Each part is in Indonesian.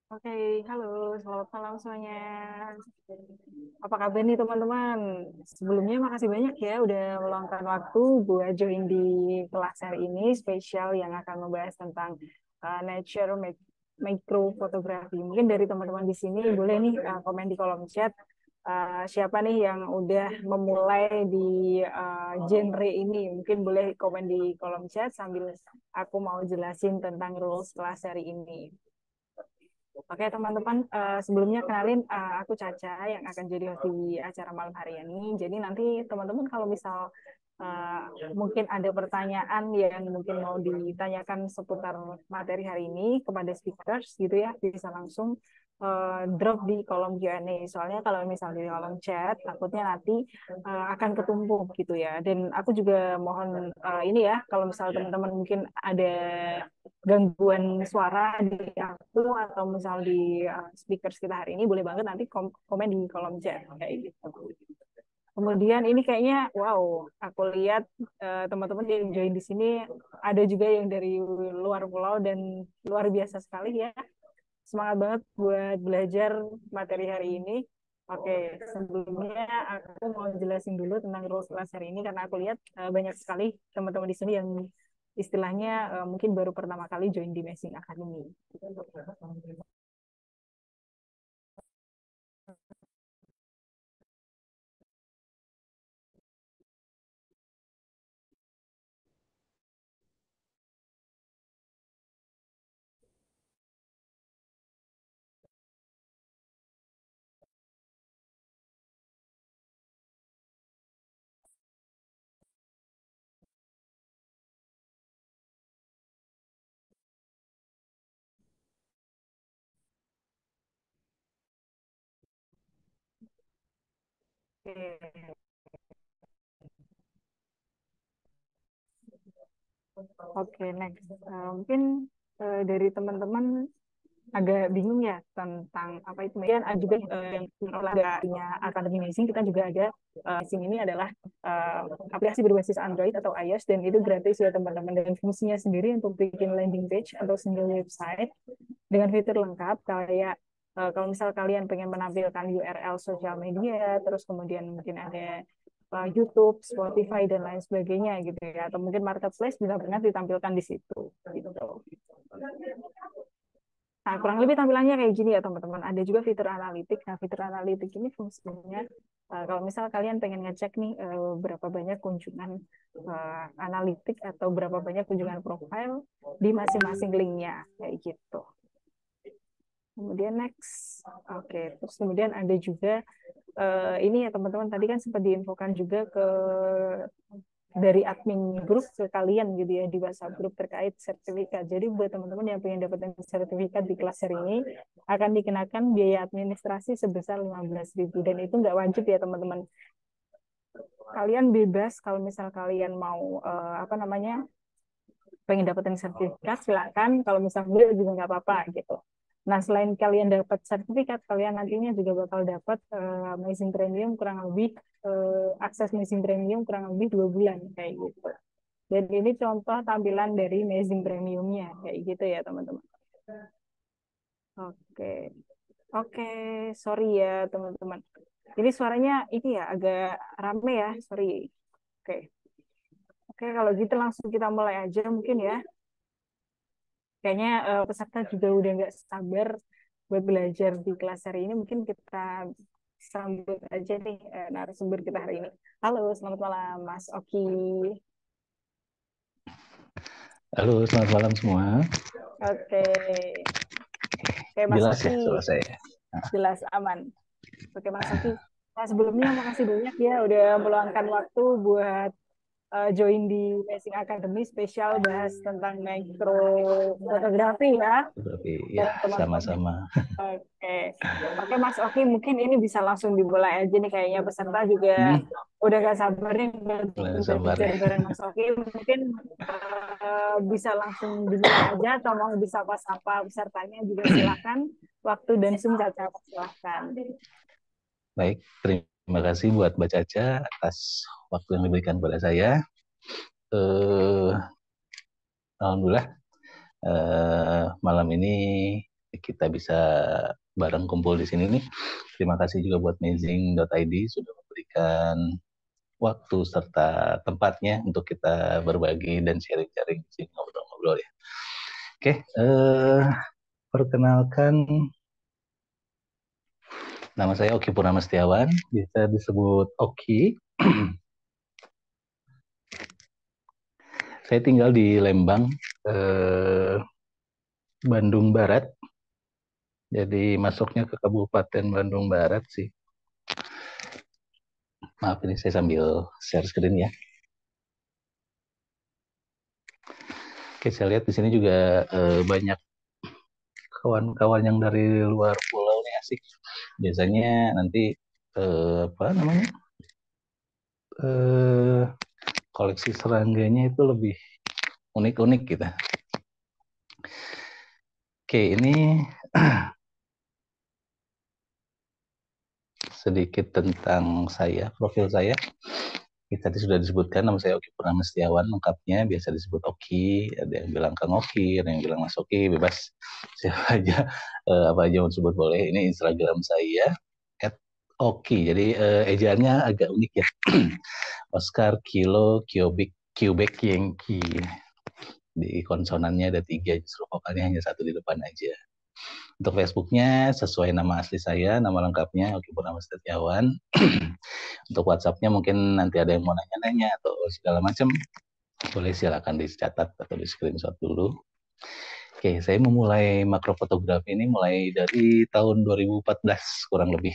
Oke, halo, selamat malam semuanya. Apa kabar nih teman-teman? Sebelumnya makasih banyak ya udah meluangkan waktu buat join di kelas hari ini spesial yang akan membahas tentang nature microfotografi. Mungkin dari teman-teman di sini boleh nih komen di kolom chat siapa nih yang udah memulai di genre ini. Mungkin boleh komen di kolom chat sambil aku mau jelasin tentang rules kelas hari ini. Oke teman-teman, sebelumnya kenalin aku Caca yang akan jadi host di acara malam hari ini. Jadi nanti teman-teman kalau misal uh, mungkin ada pertanyaan yang mungkin mau ditanyakan seputar materi hari ini kepada speakers gitu ya, bisa langsung drop di kolom Q&A. Soalnya kalau misal di kolom chat, takutnya nanti akan ketumpuk gitu ya. Dan aku juga mohon ini ya, kalau misal teman-teman mungkin ada gangguan suara di aku atau misal di speaker kita hari ini boleh banget nanti komen di kolom chat kayak gitu. Kemudian ini kayaknya wow, aku lihat teman-teman yang join di sini ada juga yang dari luar pulau dan luar biasa sekali ya. Semangat banget buat belajar materi hari ini. Oke, sebelumnya aku mau jelasin dulu tentang rules kelas hari ini karena aku lihat banyak sekali teman-teman di sini yang istilahnya mungkin baru pertama kali join di Messing Academy. Oke, oke, next. Mungkin dari teman-teman agak bingung ya tentang apa itu. Kemudian ada juga yang olahraganya Akademi Racing, kita juga ada Racing ini adalah aplikasi berbasis Android atau iOS dan itu gratis ya teman-teman, dan fungsinya sendiri untuk bikin landing page atau single website dengan fitur lengkap kayak kalau misal kalian pengen menampilkan URL sosial media, terus kemudian mungkin ada YouTube, Spotify dan lain sebagainya gitu ya, atau mungkin marketplace bisa benar ditampilkan di situ gitu. Nah, kurang lebih tampilannya kayak gini ya teman-teman. Ada juga fitur analitik. Nah, fitur analitik ini fungsinya kalau misal kalian pengen ngecek nih berapa banyak kunjungan analitik atau berapa banyak kunjungan profile di masing-masing linknya kayak gitu. Kemudian next, oke. Terus kemudian ada juga ini ya teman-teman, tadi kan sempat diinfokan juga ke dari admin grup ke kalian gitu ya di WhatsApp grup terkait sertifikat. Jadi buat teman-teman yang pengen dapetin sertifikat di kelas hari ini akan dikenakan biaya administrasi sebesar 15.000 dan itu nggak wajib ya teman-teman. Kalian bebas kalau misal kalian mau apa namanya pengen dapetin sertifikat silakan, kalau misalnya juga nggak apa-apa gitu. Nah, selain kalian dapat sertifikat, kalian nantinya juga bakal dapat Amazing Premium kurang lebih akses Amazing Premium kurang lebih 2 bulan kayak gitu. Dan ini contoh tampilan dari Amazing Premiumnya kayak gitu ya teman-teman. Oke, oke, sorry ya teman-teman. Ini suaranya ini ya agak rame ya, sorry. Oke, oke kalau gitu langsung kita mulai aja mungkin ya. Kayaknya peserta juga udah nggak sabar buat belajar di kelas hari ini. Mungkin kita sambut aja nih narasumber kita hari ini. Halo, selamat malam Mas Oki. Halo, selamat malam semua. Oke, oke Mas Jelas Oki, ya suara saya. jelas aman. Oke Mas Oki. Nah, sebelumnya makasih banyak ya udah meluangkan waktu buat join di Racing Academy spesial bahas tentang micro fotografi ya Tapi ya, bareng teman-teman. sama-sama. Oke, oke Mas Oki, mungkin ini bisa langsung dimulai aja nih, kayaknya peserta juga udah gak sabar nih untuk Sabar belajar ya. bareng Mas Oki. Mungkin bisa langsung dimulai aja atau mau bisa sapa pesertanya juga silakan. Waktu dan Zoom Caca silakan. Baik, terima kasih buat Mbak Caca atas waktu yang diberikan pada saya. Alhamdulillah, malam ini kita bisa bareng kumpul di sini nih. Terima kasih juga buat Amazing.id sudah memberikan waktu serta tempatnya untuk kita berbagi dan sharing-sharing di sini, ngobrol-ngobrol ya. Oke, perkenalkan, nama saya Oki Purnama Setiawan, bisa disebut Oki. Saya tinggal di Lembang, Bandung Barat. Jadi masuknya ke Kabupaten Bandung Barat sih. Maaf ini saya sambil share screen ya. Oke, saya lihat di sini juga banyak kawan-kawan yang dari luar pulau nih, asik. Biasanya nanti apa namanya, eh, koleksi serangganya itu lebih unik-unik gitu. Oke, ini sedikit tentang saya, profil saya. Tadi sudah disebutkan, nama saya Oki Purnama Setiawan, lengkapnya biasa disebut Oki. Ada yang bilang Kang Oki, ada yang bilang Mas Oki, bebas siapa aja, apa aja mau disebut boleh. Ini Instagram saya @oki. Jadi ejaannya agak unik ya. Oscar Kilo Quebec Quebec Yankee. Di konsonannya ada 3, justru vokalnya hanya 1 di depan aja. Untuk Facebooknya sesuai nama asli saya, nama lengkapnya Oki Purnama Setiawan. Untuk WhatsAppnya mungkin nanti ada yang mau nanya-nanya atau segala macam, boleh silakan dicatat atau di screenshot dulu. Oke, saya memulai makrofotografi ini mulai dari tahun 2014 kurang lebih.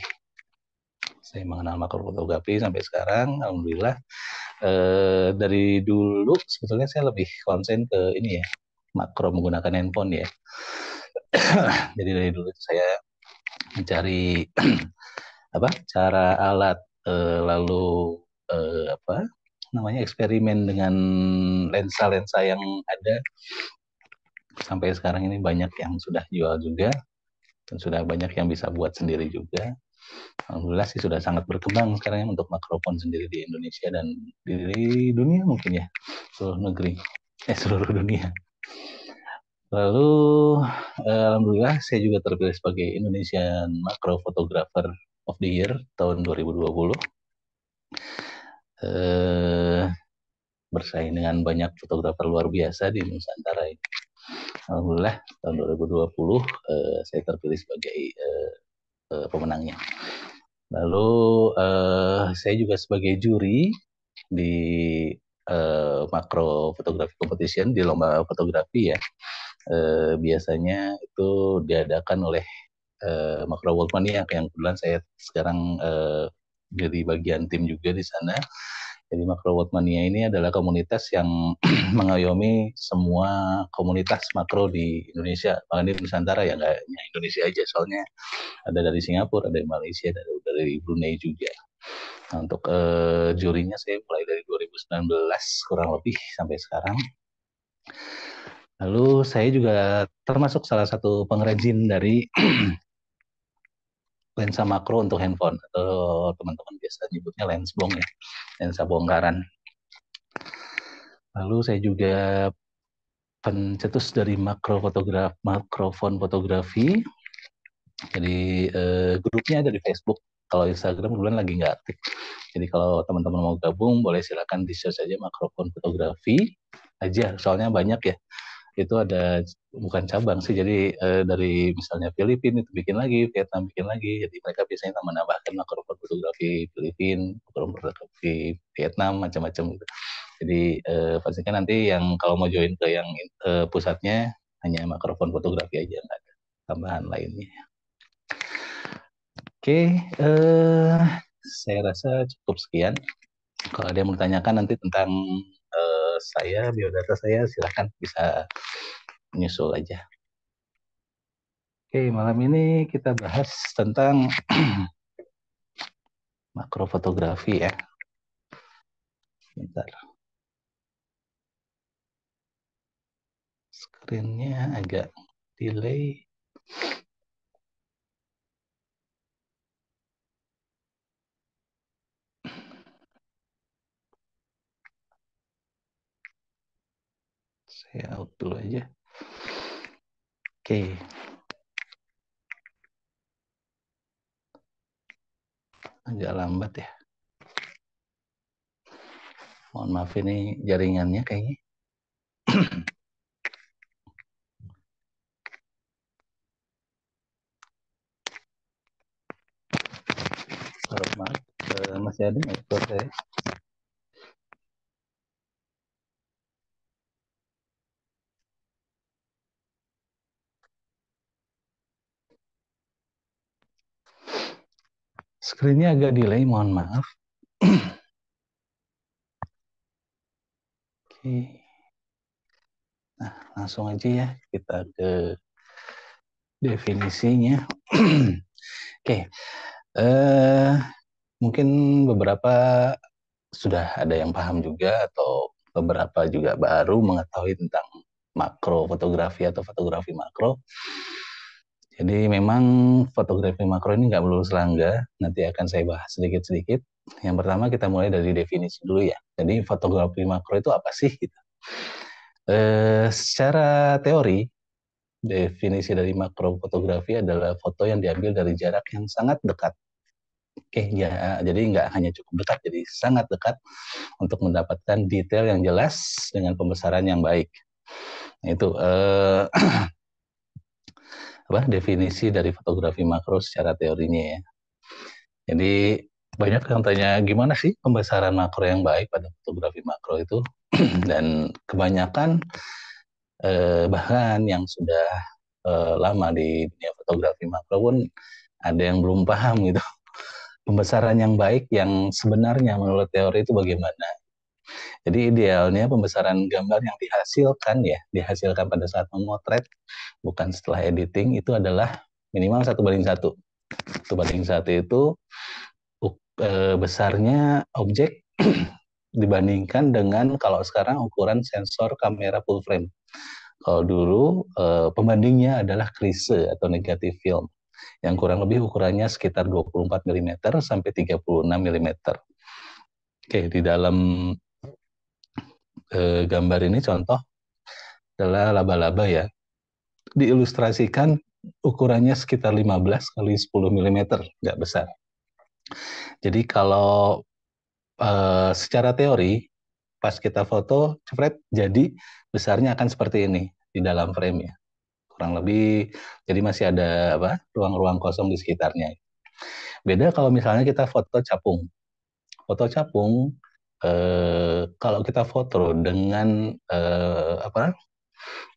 Saya mengenal makrofotografi sampai sekarang, alhamdulillah. Dari dulu sebetulnya saya lebih konsen ke ini ya, makro menggunakan handphone ya. Jadi dari dulu saya mencari apa cara alat, lalu apa namanya, eksperimen dengan lensa-lensa yang ada. Sampai sekarang ini banyak yang sudah jual juga dan sudah banyak yang bisa buat sendiri juga. Alhamdulillah sih sudah sangat berkembang sekarang untuk makrofon sendiri di Indonesia dan di dunia mungkin ya, seluruh negeri, seluruh dunia. Lalu alhamdulillah saya juga terpilih sebagai Indonesian Macro Photographer of the Year tahun 2020. Bersaing dengan banyak fotografer luar biasa di Nusantara ini. Alhamdulillah tahun 2020 saya terpilih sebagai pemenangnya. Lalu saya juga sebagai juri di Macro Photography Competition, di lomba fotografi ya. Biasanya itu diadakan oleh Macro World Mania, yang kebetulan saya sekarang jadi bagian tim juga di sana. Jadi Macro World Mania ini adalah komunitas yang mengayomi semua komunitas makro di Indonesia, bahkan di Nusantara ya, nggak hanya Indonesia aja, soalnya ada dari Singapura, ada dari Malaysia, dari Brunei juga. Nah, untuk jurinya saya mulai dari 2019 kurang lebih sampai sekarang. Lalu saya juga termasuk salah satu pengrajin dari lensa makro untuk handphone, atau teman-teman biasa nyebutnya lensblong ya, lensa bongkaran. Lalu saya juga pencetus dari makrofon fotografi. Jadi grupnya ada di Facebook. Kalau Instagram kebetulan lagi nggak aktif. Jadi kalau teman-teman mau gabung, boleh silakan di search aja makrofon fotografi aja. Soalnya banyak ya. Itu ada bukan cabang sih. Jadi dari misalnya Filipina itu bikin lagi, Vietnam bikin lagi. Jadi mereka biasanya menambahkan makrofon fotografi Filipina, makrofon fotografi Vietnam, macam-macam gitu. Jadi pastikan nanti yang kalau mau join ke yang pusatnya hanya makrofon fotografi aja, nggak ada tambahan lainnya. Oke, saya rasa cukup sekian. Kalau ada yang mau ditanyakan nanti tentang saya, biodata saya, silahkan bisa menyusul aja. Oke, malam ini kita bahas tentang makrofotografi ya. Bentar. Screen-nya agak delay. Saya out dulu aja. Oke. Agak lambat ya. Mohon maaf ini jaringannya kayaknya. Maaf, masih ada nggak suara saya? Screen-nya agak delay, mohon maaf. Oke. Nah, langsung aja ya kita ke definisinya. Oke. Mungkin beberapa sudah ada yang paham juga atau beberapa juga baru mengetahui tentang makro fotografi atau fotografi makro. Jadi memang fotografi makro ini nggak melulu serangga, nanti akan saya bahas sedikit-sedikit. Yang pertama kita mulai dari definisi dulu ya. Jadi fotografi makro itu apa sih? Gitu. Secara teori, definisi dari makro fotografi adalah foto yang diambil dari jarak yang sangat dekat. Oke, ya, jadi nggak hanya cukup dekat, jadi sangat dekat untuk mendapatkan detail yang jelas dengan pembesaran yang baik. Nah, itu definisi dari fotografi makro secara teorinya ya. Jadi banyak yang tanya gimana sih pembesaran makro yang baik pada fotografi makro itu, dan kebanyakan bahkan yang sudah lama di dunia fotografi makro pun ada yang belum paham gitu pembesaran yang baik yang sebenarnya menurut teori itu bagaimana. Jadi idealnya pembesaran gambar yang dihasilkan pada saat memotret, bukan setelah editing, itu adalah minimal 1:1. 1:1 itu besarnya objek dibandingkan dengan kalau sekarang ukuran sensor kamera full frame. Kalau dulu pembandingnya adalah krise atau negatif film yang kurang lebih ukurannya sekitar 24 mm sampai 36 mm. Oke, di dalam gambar ini contoh adalah laba-laba ya. Diilustrasikan ukurannya sekitar 15 kali 10 mm, nggak besar. Jadi kalau secara teori pas kita foto, jadi besarnya akan seperti ini di dalam frame ya. Kurang lebih, jadi masih ada ruang-ruang kosong di sekitarnya. Beda kalau misalnya kita foto capung. Foto capung, kalau kita foto dengan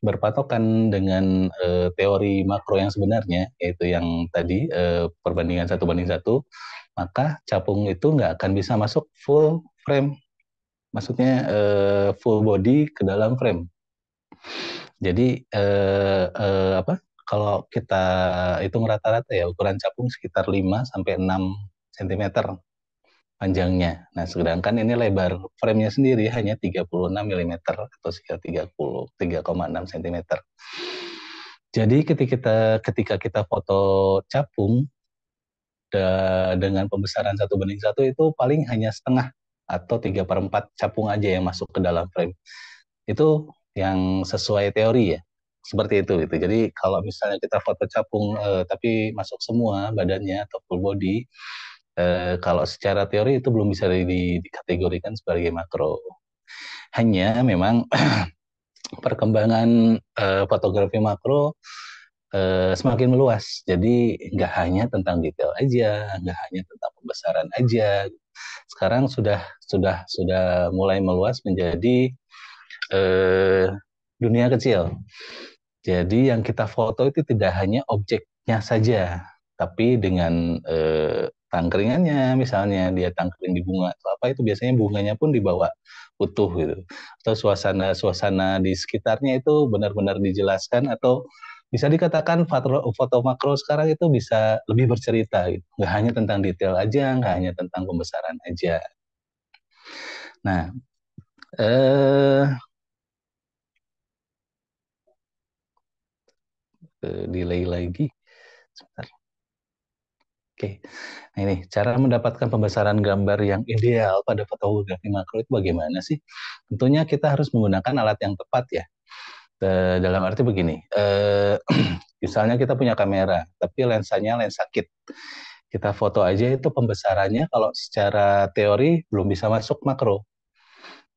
berpatokan dengan teori makro yang sebenarnya, yaitu yang tadi perbandingan 1:1, maka capung itu nggak akan bisa masuk full frame. Maksudnya full body ke dalam frame. Jadi kalau kita hitung rata-rata ya ukuran capung sekitar 5 sampai 6 cm panjangnya. Nah, sedangkan ini lebar frame-nya sendiri hanya 36 mm atau sekitar 3,6 cm. Jadi ketika kita foto capung dengan pembesaran 1:1 itu paling hanya setengah atau 3/4 capung aja yang masuk ke dalam frame. Itu yang sesuai teori ya, seperti itu gitu. Jadi kalau misalnya kita foto capung tapi masuk semua badannya atau full body, kalau secara teori itu belum bisa dikategorikan sebagai makro. Hanya memang perkembangan fotografi makro semakin meluas. Jadi nggak hanya tentang detail aja, nggak hanya tentang pembesaran aja. Sekarang sudah mulai meluas menjadi dunia kecil. Jadi yang kita foto itu tidak hanya objeknya saja, tapi dengan tangkringannya, misalnya dia tangkring di bunga atau apa, itu biasanya bunganya pun dibawa utuh gitu. Atau suasana di sekitarnya itu benar-benar dijelaskan, atau bisa dikatakan foto makro sekarang itu bisa lebih bercerita gitu. Nggak hanya tentang detail aja, nggak hanya tentang pembesaran aja. Nah, delay lagi. Sebentar. Oke, nah ini cara mendapatkan pembesaran gambar yang ideal pada fotografi makro itu bagaimana sih? Tentunya kita harus menggunakan alat yang tepat ya. Dalam arti begini, misalnya kita punya kamera, tapi lensanya lensa kit. Kita foto aja itu pembesarannya kalau secara teori belum bisa masuk makro.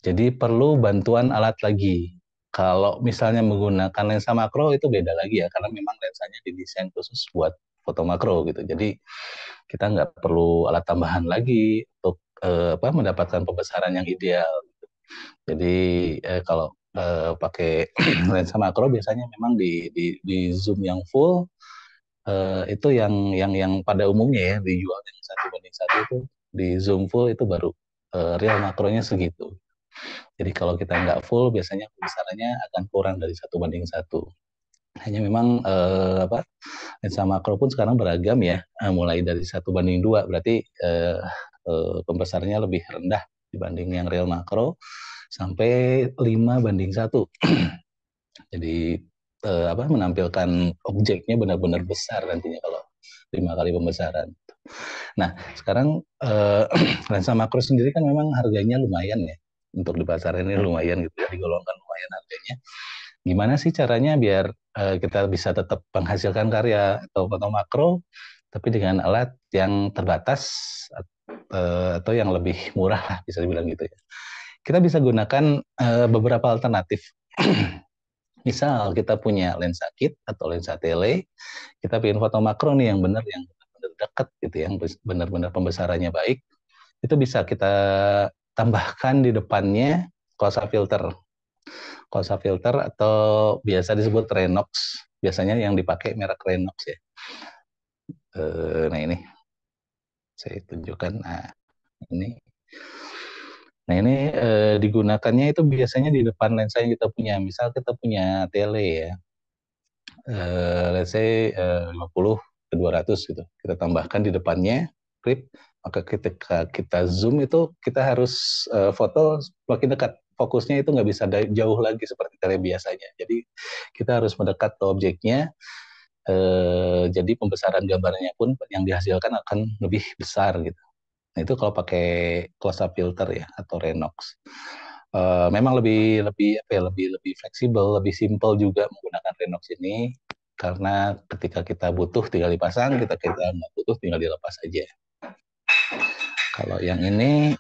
Jadi perlu bantuan alat lagi. Kalau misalnya menggunakan lensa makro itu beda lagi ya, karena memang lensanya didesain khusus buat foto makro gitu. Jadi kita nggak perlu alat tambahan lagi untuk mendapatkan pembesaran yang ideal. Jadi kalau pakai lensa makro biasanya memang di zoom yang full itu yang pada umumnya ya dijual yang 1:1 itu di zoom full itu baru real makronya segitu. Jadi kalau kita nggak full biasanya pembesarannya akan kurang dari 1:1. Hanya memang lensa makro pun sekarang beragam ya, mulai dari 1:2 berarti pembesarannya lebih rendah dibanding yang real makro sampai 5:1. Jadi menampilkan objeknya benar-benar besar nantinya kalau 5 kali pembesaran. Nah, sekarang lensa makro sendiri kan memang harganya lumayan ya. Untuk di pasaran ini lumayan gitu ya, digolongkan lumayan harganya. Gimana sih caranya biar kita bisa tetap menghasilkan karya atau foto makro, tapi dengan alat yang terbatas atau yang lebih murah lah, bisa dibilang gitu ya. Kita bisa gunakan beberapa alternatif. Misal kita punya lensa kit atau lensa tele, kita bikin foto makro nih yang benar, yang benar dekat gitu, yang benar-benar pembesarannya baik, itu bisa kita tambahkan di depannya Kosa filter. Kosa filter atau biasa disebut Renox, biasanya yang dipakai merek Renox ya. Nah ini saya tunjukkan. Ini Nah ini digunakannya itu biasanya di depan lensa yang kita punya. Misal kita punya tele ya, let's say 50 ke 200 gitu. Kita tambahkan di depannya clip, maka ketika kita zoom itu kita harus foto makin dekat. Fokusnya itu nggak bisa jauh lagi seperti tele biasanya. Jadi kita harus mendekat ke objeknya. Jadi pembesaran gambarnya pun yang dihasilkan akan lebih besar gitu. Nah itu kalau pakai close-up filter ya atau Renox. Memang lebih fleksibel, lebih simpel juga menggunakan Renox ini karena ketika kita butuh tinggal dipasang, kita nggak butuh tinggal dilepas aja. Kalau yang ini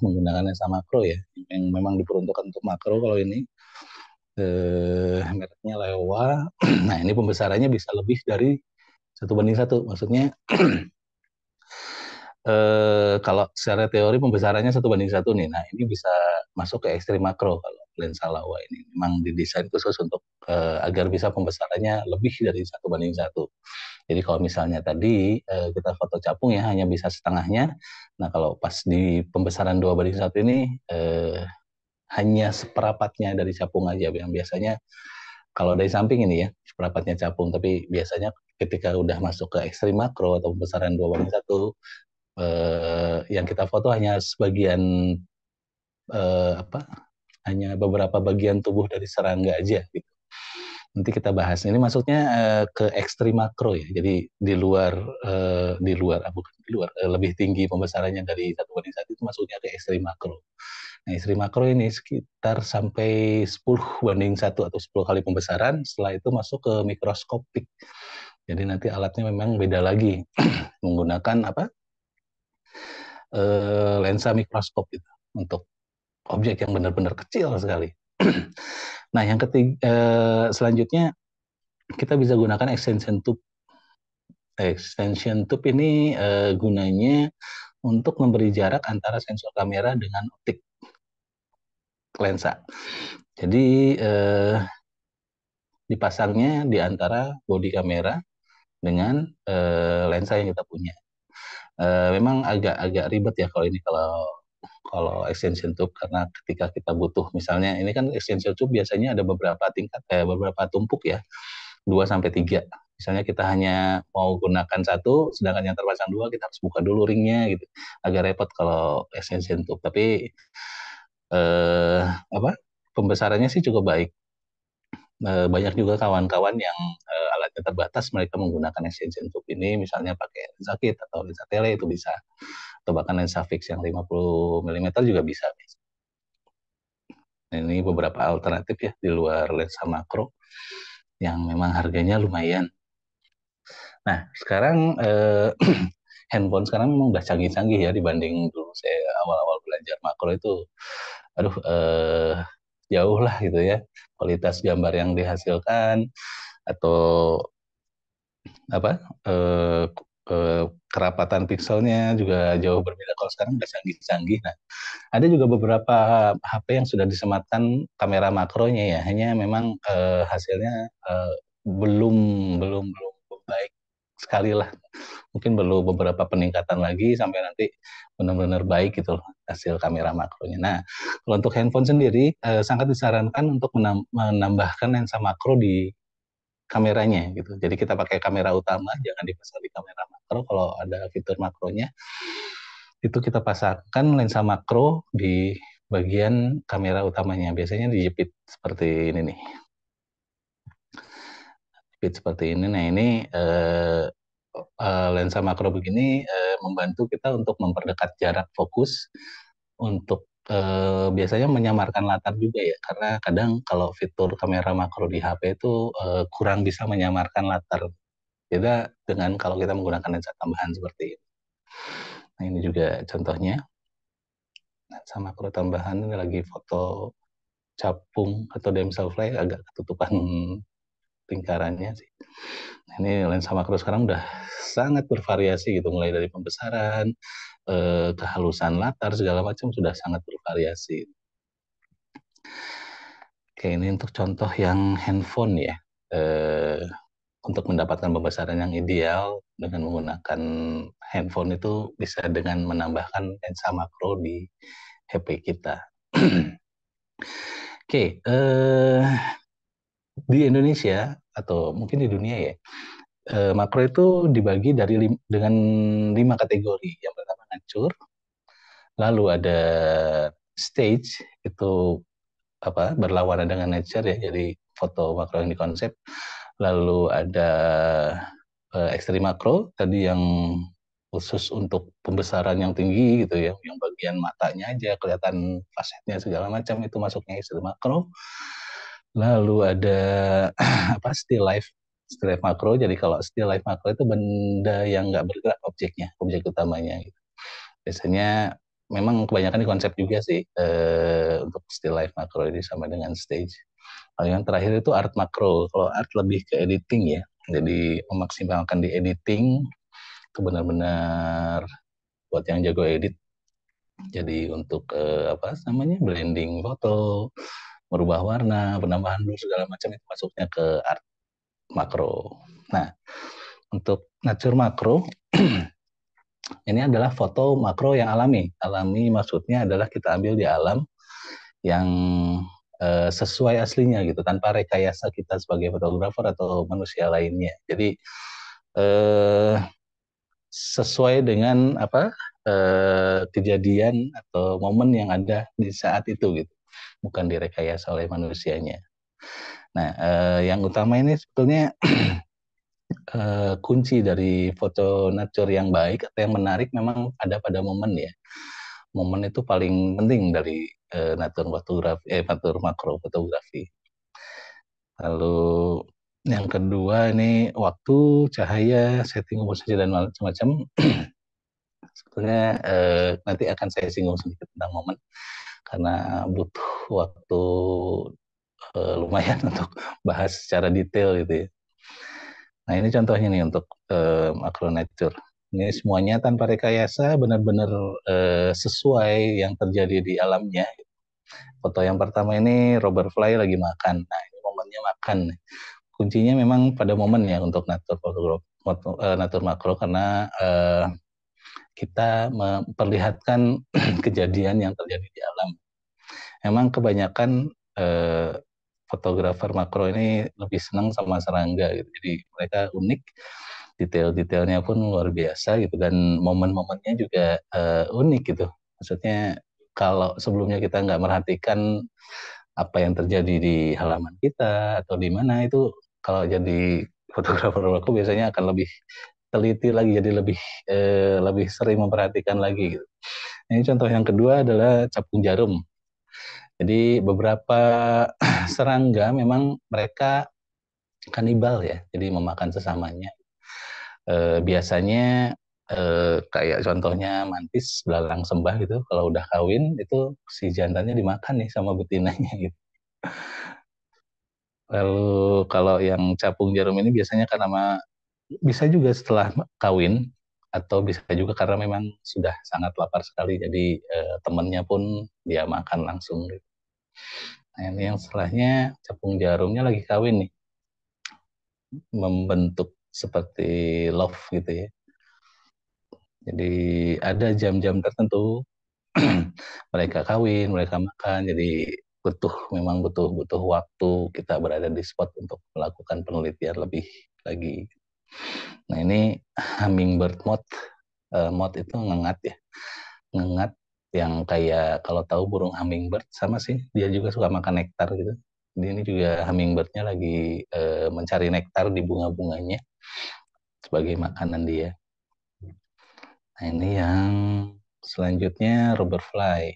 menggunakan lensa makro ya, yang memang diperuntukkan untuk makro. Kalau ini mereknya Lewa. Nah ini pembesarannya bisa lebih dari 1:1. Maksudnya kalau secara teori pembesarannya 1:1 nih. Nah ini bisa masuk ke ekstrim makro kalau lensa Laowa ini. Memang didesain khusus untuk agar bisa pembesarannya lebih dari 1:1. Jadi kalau misalnya tadi kita foto capung ya hanya bisa setengahnya. Nah kalau pas di pembesaran 2:1 ini hanya seperapatnya dari capung aja. Yang biasanya kalau dari samping ini ya seperapatnya capung. Tapi biasanya ketika udah masuk ke ekstrim makro atau pembesaran 2:1 yang kita foto hanya sebagian hanya beberapa bagian tubuh dari serangga aja gitu. Nanti kita bahas. Ini maksudnya ke ekstrim makro ya. Jadi bukan di luar, lebih tinggi pembesarannya dari 1:1 itu masuknya ke ekstrim makro. Nah, ekstrim makro ini sekitar sampai 10:1 atau 10 kali pembesaran. Setelah itu masuk ke mikroskopik. Jadi nanti alatnya memang beda lagi. Menggunakan lensa mikroskop gitu untuk objek yang benar-benar kecil sekali. Nah, yang ketiga selanjutnya kita bisa gunakan extension tube. Extension tube ini gunanya untuk memberi jarak antara sensor kamera dengan optik lensa. Jadi dipasangnya di antara bodi kamera dengan lensa yang kita punya. Memang agak ribet ya kalau ini kalau extension tube, karena ketika kita butuh misalnya ini kan extension tube biasanya ada beberapa tingkat beberapa tumpuk ya, 2 sampai 3. Misalnya kita hanya mau gunakan satu sedangkan yang terpasang 2 kita harus buka dulu ringnya gitu, agak repot kalau extension tube. Tapi pembesarannya sih cukup baik. Banyak juga kawan-kawan yang alatnya terbatas, mereka menggunakan extension tube ini, misalnya pakai lensa kit atau lensa tele itu bisa, atau bahkan lensa fix yang 50 mm juga bisa. Ini beberapa alternatif ya di luar lensa makro yang memang harganya lumayan. Nah sekarang handphone sekarang memang udah canggih-canggih ya dibanding dulu saya awal-awal belajar makro itu. Aduh, jauh lah gitu ya kualitas gambar yang dihasilkan atau apa eh, kerapatan pixelnya juga jauh berbeda. Kalau sekarang udah canggih-canggih. Nah, ada juga beberapa HP yang sudah disematkan kamera makronya ya, hanya memang hasilnya belum belum belum baik sekali lah. Mungkin perlu beberapa peningkatan lagi sampai nanti benar-benar baik gitu loh hasil kamera makronya. Nah, kalau untuk handphone sendiri sangat disarankan untuk menambahkan lensa makro di kameranya gitu. Jadi kita pakai kamera utama, jangan dipasang di kamera makro. Kalau ada fitur makronya, itu kita pasangkan lensa makro di bagian kamera utamanya. Biasanya dijepit seperti ini nih. Jepit seperti ini. Nah ini lensa makro begini membantu kita untuk memperdekat jarak fokus, untuk biasanya menyamarkan latar juga ya, karena kadang kalau fitur kamera makro di HP itu kurang bisa menyamarkan latar. Beda dengan kalau kita menggunakan lensa tambahan seperti ini. Nah ini juga contohnya. Lensa makro tambahan ini lagi foto capung atau damselfly agak ketutupan lingkarannya sih. Nah, ini lensa makro sekarang udah sangat bervariasi gitu, mulai dari pembesaran, kehalusan latar segala macam sudah sangat bervariasi. Oke, ini untuk contoh yang handphone ya. Untuk mendapatkan pembesaran yang ideal dengan menggunakan handphone itu bisa dengan menambahkan lensa makro di HP kita. Oke, di Indonesia atau mungkin di dunia ya, makro itu dibagi dengan 5 kategori. Yang pertama ngacur, lalu ada stage, itu berlawanan dengan nature ya, jadi foto makro yang dikonsep. Lalu ada ekstrim makro tadi yang khusus untuk pembesaran yang tinggi gitu ya, yang bagian matanya aja kelihatan fasetnya segala macam, itu masuknya ekstrim makro. Lalu ada still life makro. Jadi kalau still life makro itu benda yang nggak bergerak, objek utamanya gitu. Biasanya memang kebanyakan di konsep juga sih untuk still life makro ini sama dengan stage. Lalu yang terakhir itu art makro. Kalau art lebih ke editing ya, jadi memaksimalkan di editing itu benar-benar buat yang jago edit. Jadi untuk blending foto, merubah warna, penambahan blur segala macam itu masuknya ke art makro. Nah, untuk nature makro ini adalah foto makro yang alami. Alami maksudnya adalah kita ambil di alam yang sesuai aslinya gitu, tanpa rekayasa kita sebagai fotografer atau manusia lainnya. Jadi sesuai dengan kejadian atau momen yang ada di saat itu gitu, bukan direkayasa oleh manusianya. Nah, yang utama ini sebetulnya kunci dari foto nature yang baik atau yang menarik memang ada pada momen ya. Momen itu paling penting dari natur makro fotografi. Lalu yang kedua ini waktu, cahaya, setting komposisi dan macam-macam. Sebetulnya nanti akan saya singgung sedikit tentang momen karena butuh waktu lumayan untuk bahas secara detail gitu ya. Nah ini contohnya nih untuk makro nature. Ini semuanya tanpa rekayasa, benar-benar sesuai yang terjadi di alamnya. Foto yang pertama ini Robert Fly lagi makan. Nah ini momennya makan. Kuncinya memang pada momen ya untuk natur makro karena kita memperlihatkan kejadian yang terjadi di alam. Memang kebanyakan fotografer makro ini lebih senang sama serangga gitu. Jadi mereka unik, detail-detailnya pun luar biasa gitu, dan momen-momennya juga unik gitu. Maksudnya kalau sebelumnya kita nggak merhatikan apa yang terjadi di halaman kita atau di mana, itu kalau jadi fotografer makro biasanya akan lebih teliti lagi, jadi lebih sering memperhatikan lagi gitu. Ini contoh yang kedua adalah capung jarum. Jadi beberapa serangga memang mereka kanibal ya, jadi memakan sesamanya. Biasanya Kayak contohnya mantis, belalang sembah gitu. Kalau udah kawin itu si jantannya dimakan nih sama betinanya gitu. Lalu kalau yang capung jarum ini biasanya karena bisa juga setelah kawin atau bisa juga karena memang sudah sangat lapar sekali jadi temennya pun dia makan langsung gitu. Nah ini yang setelahnya capung jarumnya lagi kawin nih, membentuk seperti love gitu ya. Jadi ada jam-jam tertentu mereka kawin, mereka makan. Jadi memang butuh butuh waktu kita berada di spot untuk melakukan penelitian lebih lagi. Nah ini hummingbird moth, moth itu ngengat ya, ngengat yang kayak kalau tahu burung hummingbird sama sih, dia juga suka makan nektar gitu. Jadi ini juga hummingbirdnya lagi mencari nektar di bunga-bunganya sebagai makanan dia. Nah ini yang selanjutnya rubberfly,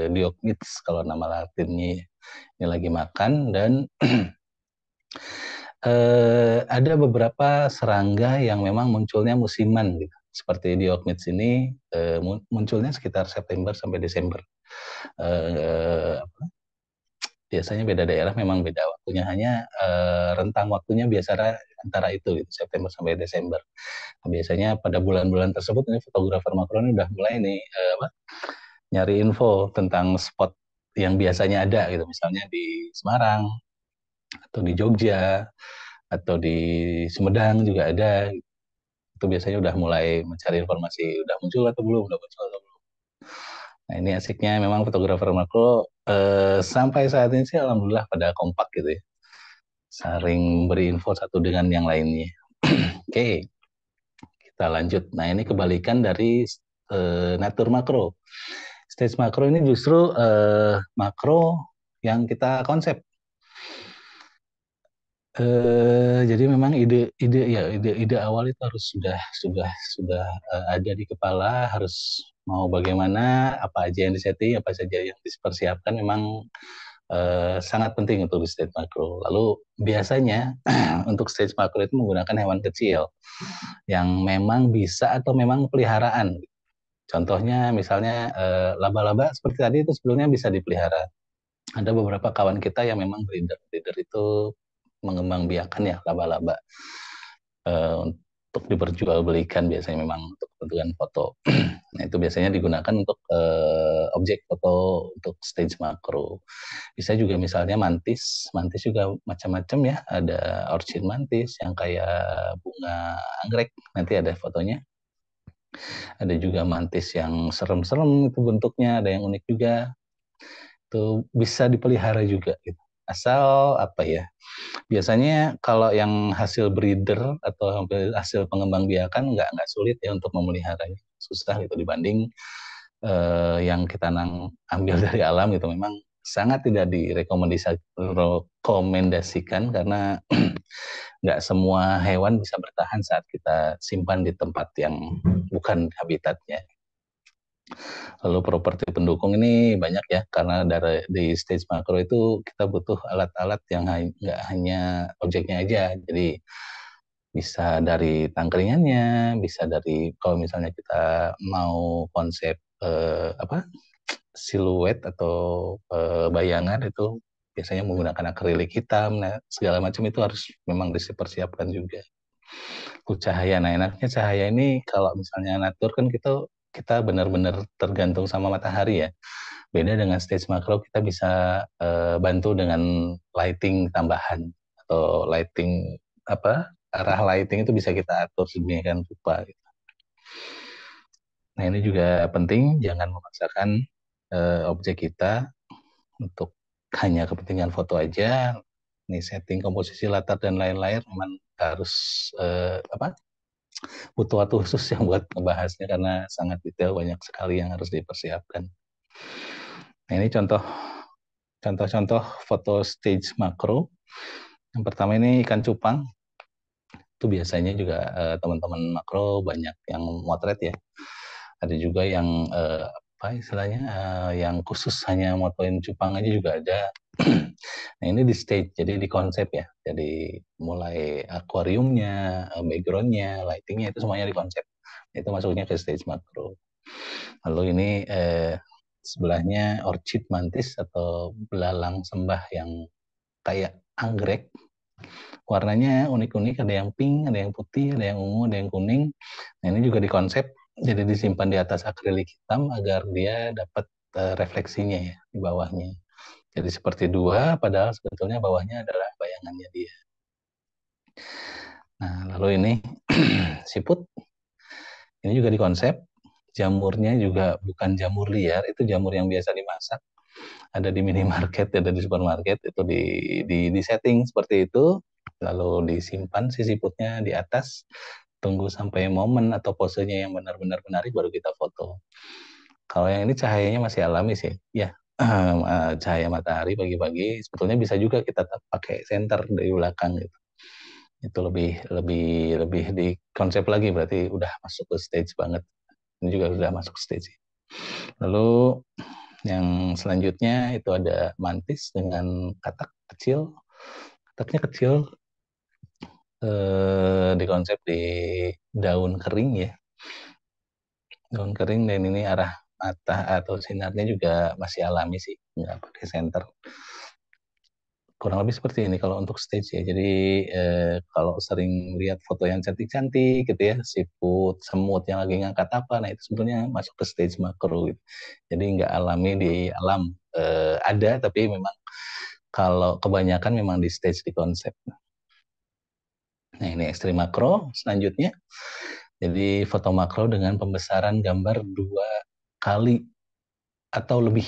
Diognitz kalau nama latinnya. Ini lagi makan dan ada beberapa serangga yang memang munculnya musiman gitu. Seperti Diognitz ini munculnya sekitar September sampai Desember. Biasanya beda daerah memang beda waktunya, hanya rentang waktunya biasa antara itu gitu, September sampai Desember. Nah, biasanya pada bulan-bulan tersebut ini fotografer makro ini udah mulai nih nyari info tentang spot yang biasanya ada gitu, misalnya di Semarang atau di Jogja atau di Sumedang juga ada. Itu biasanya udah mulai mencari informasi udah muncul atau belum, udah muncul atau belum. Nah ini asiknya memang fotografer makro sampai saat ini sih alhamdulillah pada kompak gitu ya, saling beri info satu dengan yang lainnya. Oke, kita lanjut. Nah ini kebalikan dari natur makro. Stage makro ini justru makro yang kita konsep. Jadi memang ide awal itu harus sudah ada di kepala, harus mau bagaimana, apa aja yang disetting, apa saja yang dipersiapkan, memang sangat penting untuk di stage makro. Lalu biasanya untuk stage makro itu menggunakan hewan kecil yang memang bisa atau memang peliharaan. Contohnya misalnya laba-laba seperti tadi itu sebelumnya bisa dipelihara. Ada beberapa kawan kita yang memang breeder itu mengembangbiakan ya laba-laba untuk diperjualbelikan, biasanya memang untuk kepentingan foto. Nah itu biasanya digunakan untuk objek foto untuk stage makro. Bisa juga misalnya mantis juga macam-macam ya. Ada orchid mantis yang kayak bunga anggrek, nanti ada fotonya. Ada juga mantis yang serem-serem itu bentuknya, ada yang unik juga. Itu bisa dipelihara juga gitu. Asal apa ya? Biasanya kalau yang hasil breeder atau hasil pengembangbiakan nggak sulit ya untuk memeliharanya. Susah gitu dibanding yang kita ambil dari alam gitu, memang sangat tidak direkomendasikan karena nggak semua hewan bisa bertahan saat kita simpan di tempat yang bukan habitatnya. Lalu properti pendukung ini banyak ya, karena di stage makro itu kita butuh alat-alat yang nggak hanya objeknya aja. Jadi bisa dari tangkringannya, bisa dari kalau misalnya kita mau konsep siluet atau bayangan itu biasanya menggunakan akrilik hitam. Nah, segala macam itu harus memang dipersiapkan juga. Cahaya, nah enaknya cahaya ini kalau misalnya natur kan kita benar-benar tergantung sama matahari ya. Beda dengan stage makro, kita bisa bantu dengan lighting tambahan atau lighting arah lighting itu bisa kita atur sedemikian rupa gitu. Nah ini juga penting, jangan memaksakan objek kita untuk hanya kepentingan foto aja. Ini setting komposisi latar dan lain-lain memang harus butuh waktu khusus yang buat ngebahasnya karena sangat detail, banyak sekali yang harus dipersiapkan. Nah ini contoh-contoh foto stage makro. Yang pertama ini ikan cupang. Itu biasanya juga teman-teman makro banyak yang motret ya. Ada juga yang apa istilahnya yang khusus hanya motoin cupang aja juga ada. Nah ini di stage, jadi di konsep ya. Jadi mulai akuariumnya, backgroundnya, lightingnya itu semuanya di konsep. Itu masuknya ke stage makro. Lalu ini sebelahnya orchid mantis atau belalang sembah yang kayak anggrek. Warnanya unik-unik, ada yang pink, ada yang putih, ada yang ungu, ada yang kuning. Nah ini juga di konsep, jadi disimpan di atas akrilik hitam agar dia dapat refleksinya ya di bawahnya. Jadi seperti dua, padahal sebetulnya bawahnya adalah bayangannya dia. Nah, lalu ini siput, ini juga di konsep. Jamurnya juga bukan jamur liar, itu jamur yang biasa dimasak. Ada di minimarket, ada di supermarket, itu di setting seperti itu. Lalu disimpan si siputnya di atas, tunggu sampai momen atau posenya yang benar-benar menarik, baru kita foto. Kalau yang ini cahayanya masih alami sih, ya. Cahaya matahari pagi-pagi sebetulnya bisa juga kita pakai senter dari belakang gitu. Itu lebih di konsep lagi, berarti udah masuk ke stage banget. Ini juga sudah masuk stage. Lalu yang selanjutnya itu ada mantis dengan katak kecil. Kataknya kecil, di konsep di daun kering ya. Daun kering, dan ini arah mata atau sinarnya juga masih alami sih, nggak pakai senter. Kurang lebih seperti ini kalau untuk stage ya. Jadi kalau sering lihat foto yang cantik-cantik gitu ya, siput, semut yang lagi ngangkat apa, nah itu sebenarnya masuk ke stage makro gitu. Jadi nggak alami di alam. Ada, tapi memang kalau kebanyakan memang di stage, di konsep. Nah ini ekstrim makro selanjutnya. Jadi foto makro dengan pembesaran gambar 2 kali atau lebih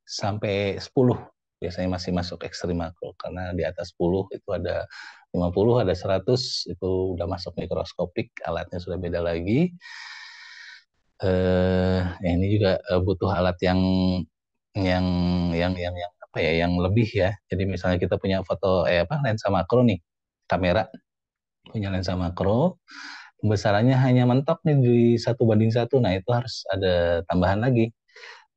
sampai 10. Biasanya masih masuk ekstrim makro, karena di atas 10 itu ada 50, ada 100, itu udah masuk mikroskopik, alatnya sudah beda lagi. Ya ini juga butuh alat yang apa ya, yang lebih ya. Jadi misalnya kita punya foto lensa makro nih, kamera punya lensa makro, pembesarannya hanya mentok nih di 1:1. Nah itu harus ada tambahan lagi.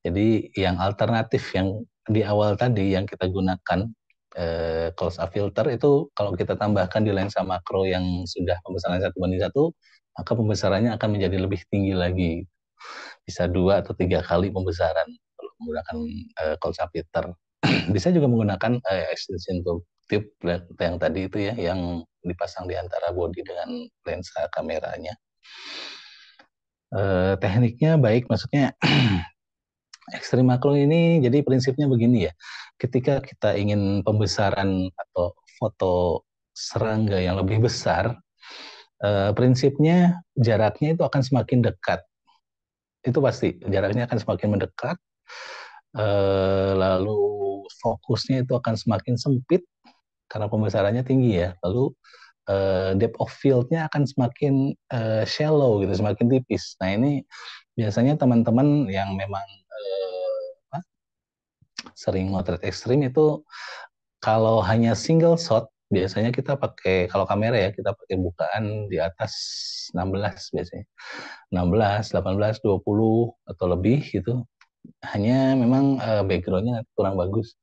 Jadi yang alternatif yang di awal tadi yang kita gunakan, close-up filter itu kalau kita tambahkan di lensa makro yang sudah pembesaran 1:1, maka pembesarannya akan menjadi lebih tinggi lagi. Bisa 2 atau 3 kali pembesaran kalau menggunakan close-up filter. Bisa juga menggunakan extension tube yang tadi itu ya, yang dipasang di antara bodi dengan lensa kameranya. Tekniknya baik, maksudnya ekstrim makro ini jadi prinsipnya begini ya. Ketika kita ingin pembesaran atau foto serangga yang lebih besar, prinsipnya jaraknya itu akan semakin dekat. Itu pasti, jaraknya akan semakin mendekat, lalu fokusnya itu akan semakin sempit karena pembesarannya tinggi ya. Lalu depth of field-nya akan semakin shallow gitu, semakin tipis. Nah ini biasanya teman-teman yang memang sering motret ekstrim itu, kalau hanya single shot, biasanya kita pakai, kalau kamera ya, kita pakai bukaan di atas 16 biasanya. 16, 18, 20 atau lebih gitu. Hanya memang backgroundnya kurang bagus.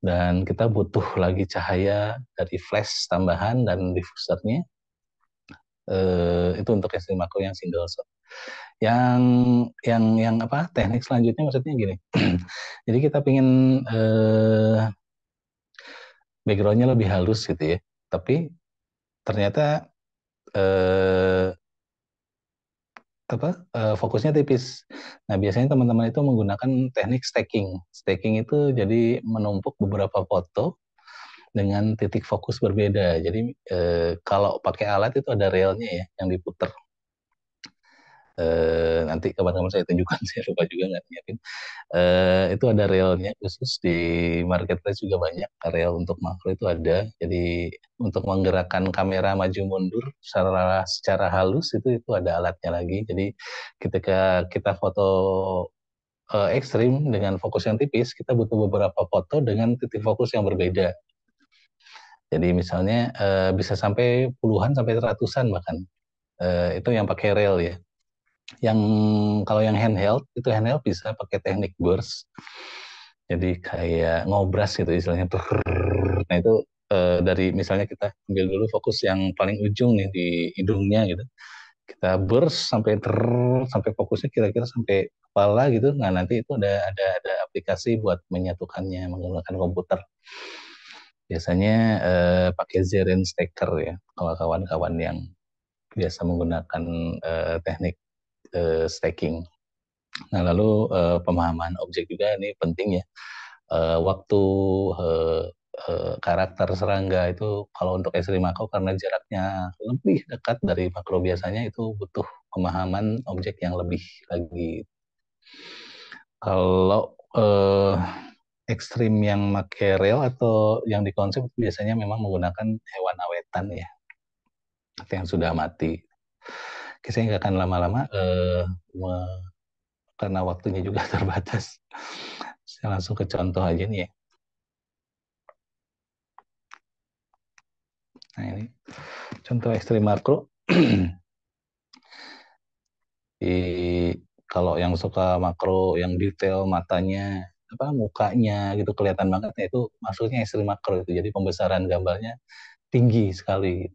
Dan kita butuh lagi cahaya dari flash tambahan dan diffusernya. Itu untuk ekstrim makro yang single shot. Yang apa, teknik selanjutnya maksudnya gini. Jadi kita ingin backgroundnya lebih halus gitu ya, tapi ternyata eh, fokusnya tipis. Nah biasanya teman-teman itu menggunakan teknik stacking. Stacking itu jadi menumpuk beberapa foto dengan titik fokus berbeda. Jadi kalau pakai alat itu ada railnya ya yang diputer. Nanti kapan-kapan saya tunjukkan, saya lupa juga nggak nyiapin. Itu ada railnya khusus di marketplace, juga banyak rail untuk makro itu ada. Jadi untuk menggerakkan kamera maju mundur secara halus itu ada alatnya lagi. Jadi ketika kita foto ekstrim dengan fokus yang tipis, kita butuh beberapa foto dengan titik fokus yang berbeda. Jadi misalnya bisa sampai puluhan sampai ratusan bahkan. Itu yang pakai rail ya. Yang kalau yang handheld itu handheld bisa pakai teknik burst. Jadi kayak ngobras gitu istilahnya tuh. Nah itu dari misalnya kita ambil dulu fokus yang paling ujung nih di hidungnya gitu. Kita burst sampai fokusnya kira-kira sampai kepala gitu. Nah nanti itu ada aplikasi buat menyatukannya menggunakan komputer. Biasanya pakai Zeren Stacker ya. Kalau kawan-kawan yang biasa menggunakan teknik stacking. Nah lalu pemahaman objek juga ini penting ya. Waktu uh, karakter serangga itu kalau untuk S5 makro karena jaraknya lebih dekat dari makro biasanya itu butuh pemahaman objek yang lebih lagi. Kalau ekstrim yang make rel atau yang dikonsep biasanya memang menggunakan hewan awetan ya, atau yang sudah mati. Oke, saya nggak akan lama-lama karena waktunya juga terbatas. Saya langsung ke contoh aja nih ya. Nah ini contoh ekstrim makro. Kalau yang suka makro, yang detail matanya, apa mukanya gitu kelihatan banget, ya itu maksudnya ekstrim makro itu. Jadi pembesaran gambarnya tinggi sekali.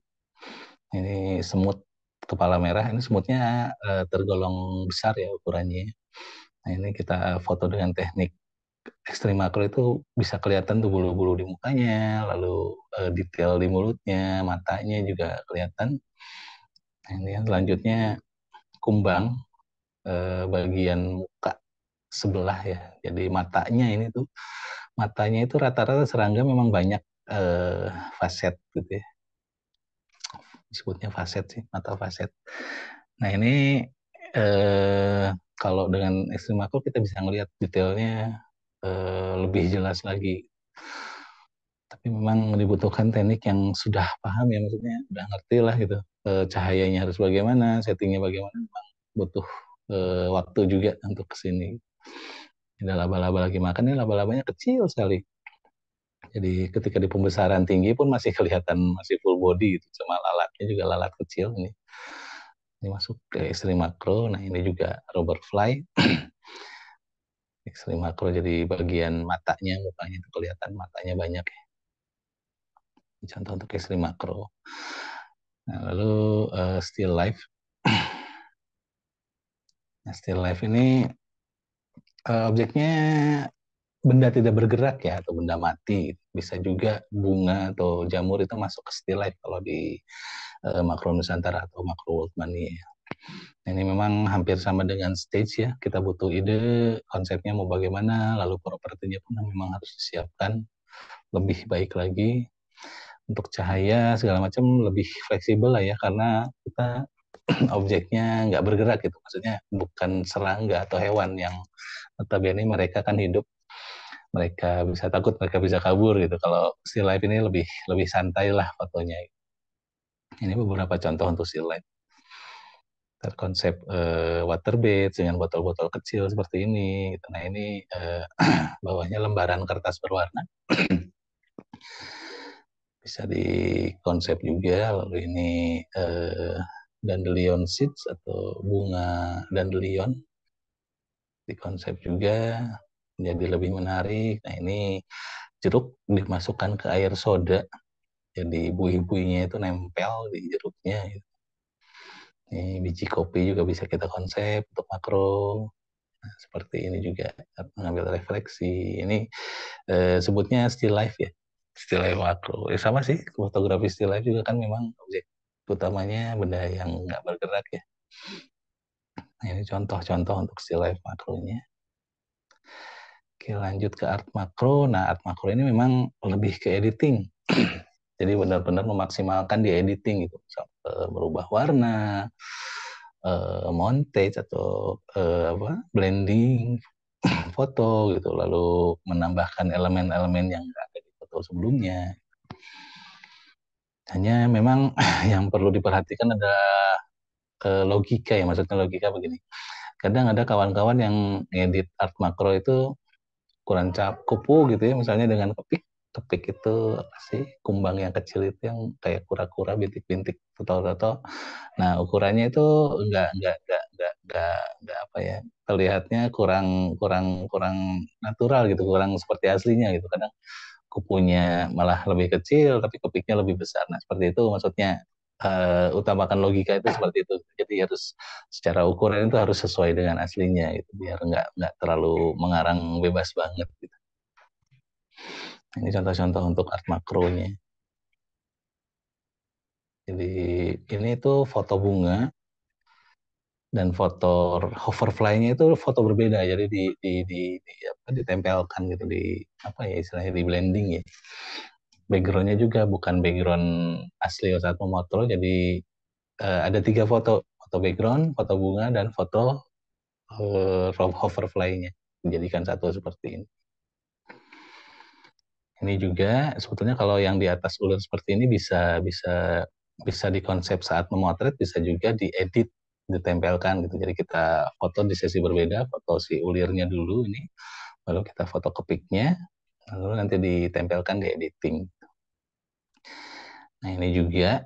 Ini semut kepala merah, ini semutnya tergolong besar ya ukurannya. Nah ini kita foto dengan teknik ekstrim makro itu bisa kelihatan tuh bulu-bulu di mukanya, lalu detail di mulutnya, matanya juga kelihatan. Nah, ini yang selanjutnya kumbang bagian muka sebelah ya. Jadi matanya itu rata-rata serangga memang banyak eh, faset gitu ya. Disebutnya faset sih, mata faset. Nah ini eh, kalau dengan ekstrim makro kita bisa ngelihat detailnya lebih jelas lagi. Tapi memang dibutuhkan teknik yang sudah paham ya, maksudnya udah ngerti lah gitu. Cahayanya harus bagaimana, settingnya bagaimana, memang butuh waktu juga untuk kesini. Ada laba-laba lagi makan, ini laba-labanya kecil sekali. Jadi ketika di pembesaran tinggi pun masih kelihatan masih full body gitu. Cuma lalatnya juga lalat kecil ini. Ini masuk ke ekstrim makro. Nah ini juga rubber fly. Ekstrim makro jadi bagian matanya, mukanya itu kelihatan matanya banyak ya. Ini contoh untuk ekstrim makro. Nah, lalu still life. Nah, still life ini objeknya benda tidak bergerak ya atau benda mati. Bisa juga bunga atau jamur itu masuk ke still life kalau di makro Nusantara atau makro World Money. Ini memang hampir sama dengan stage ya. Kita butuh ide, konsepnya mau bagaimana, lalu propertinya pun memang harus disiapkan lebih baik lagi. Untuk cahaya segala macam lebih fleksibel lah ya, karena kita objeknya nggak bergerak gitu. Maksudnya bukan serangga atau hewan yang notabene mereka kan hidup, mereka bisa takut, mereka bisa kabur gitu. Kalau still life ini lebih lebih santai lah fotonya. Ini beberapa contoh untuk still life. Terkonsep water bed dengan botol-botol kecil seperti ini. Gitu. Nah ini bawahnya lembaran kertas berwarna. Bisa dikonsep juga. Lalu ini dandelion seeds atau bunga dandelion dikonsep juga menjadi lebih menarik. Nah ini jeruk dimasukkan ke air soda, jadi buih-buihnya itu nempel di jeruknya. Ini biji kopi juga bisa kita konsep untuk makro. Nah, seperti ini juga mengambil refleksi. Ini sebutnya still life ya, still life makro. Sama sih, fotografi still life juga kan memang objek utamanya benda yang nggak bergerak ya. Nah, ini contoh-contoh untuk still life makronya. Oke, lanjut ke art makro. Nah, art makro ini memang lebih ke editing. Jadi benar-benar memaksimalkan di editing gitu. Merubah warna, montage atau blending foto gitu, lalu menambahkan elemen-elemen yang ada di foto sebelumnya. Hanya memang yang perlu diperhatikan ada logika ya, maksudnya logika begini. Kadang ada kawan-kawan yang ngedit art makro itu kurang kupu gitu ya, misalnya dengan kepik itu apa sih, kumbang yang kecil itu yang kayak kura-kura bintik-bintik tato-tato. Nah, ukurannya itu enggak apa ya, terlihatnya kurang kurang kurang natural gitu, kurang seperti aslinya gitu. Kadang kupunya malah lebih kecil tapi kepiknya lebih besar. Nah, seperti itu maksudnya, utamakan logika itu seperti itu. Jadi harus secara ukuran itu harus sesuai dengan aslinya gitu, biar nggak terlalu mengarang bebas banget gitu. Ini contoh-contoh untuk art makronya. Jadi ini tuh foto bunga dan foto hoverfly-nya itu foto berbeda. Jadi ditempelkan gitu, di apa ya istilahnya, di blending ya. Background-nya juga bukan background asli saat memotret. Jadi ada 3 foto, foto background, foto bunga, dan foto hoverfly-nya. Dijadikan satu seperti ini. Ini juga sebetulnya kalau yang di atas ular seperti ini bisa bisa bisa dikonsep saat memotret, bisa juga diedit, ditempelkan gitu. Jadi kita foto di sesi berbeda, foto si ulirnya dulu ini, lalu kita foto kepiknya, lalu nanti ditempelkan di editing. Nah ini juga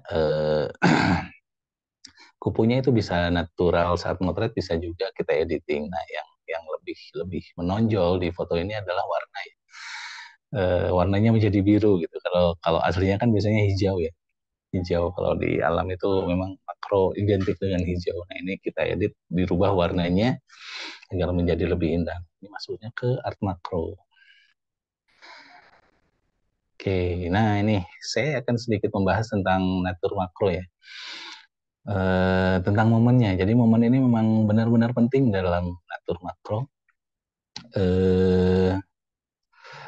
kupunya itu bisa natural saat motret, bisa juga kita editing. Nah yang lebih lebih menonjol di foto ini adalah warna ya. Warnanya menjadi biru gitu. Kalau kalau aslinya kan biasanya hijau ya. Hijau kalau di alam itu memang makro identik dengan hijau. Nah ini kita edit, dirubah warnanya agar menjadi lebih indah. Ini masuknya ke art makro. Oke, nah ini saya akan sedikit membahas tentang natur makro ya. Tentang momennya. Jadi momen ini memang benar-benar penting dalam natur makro.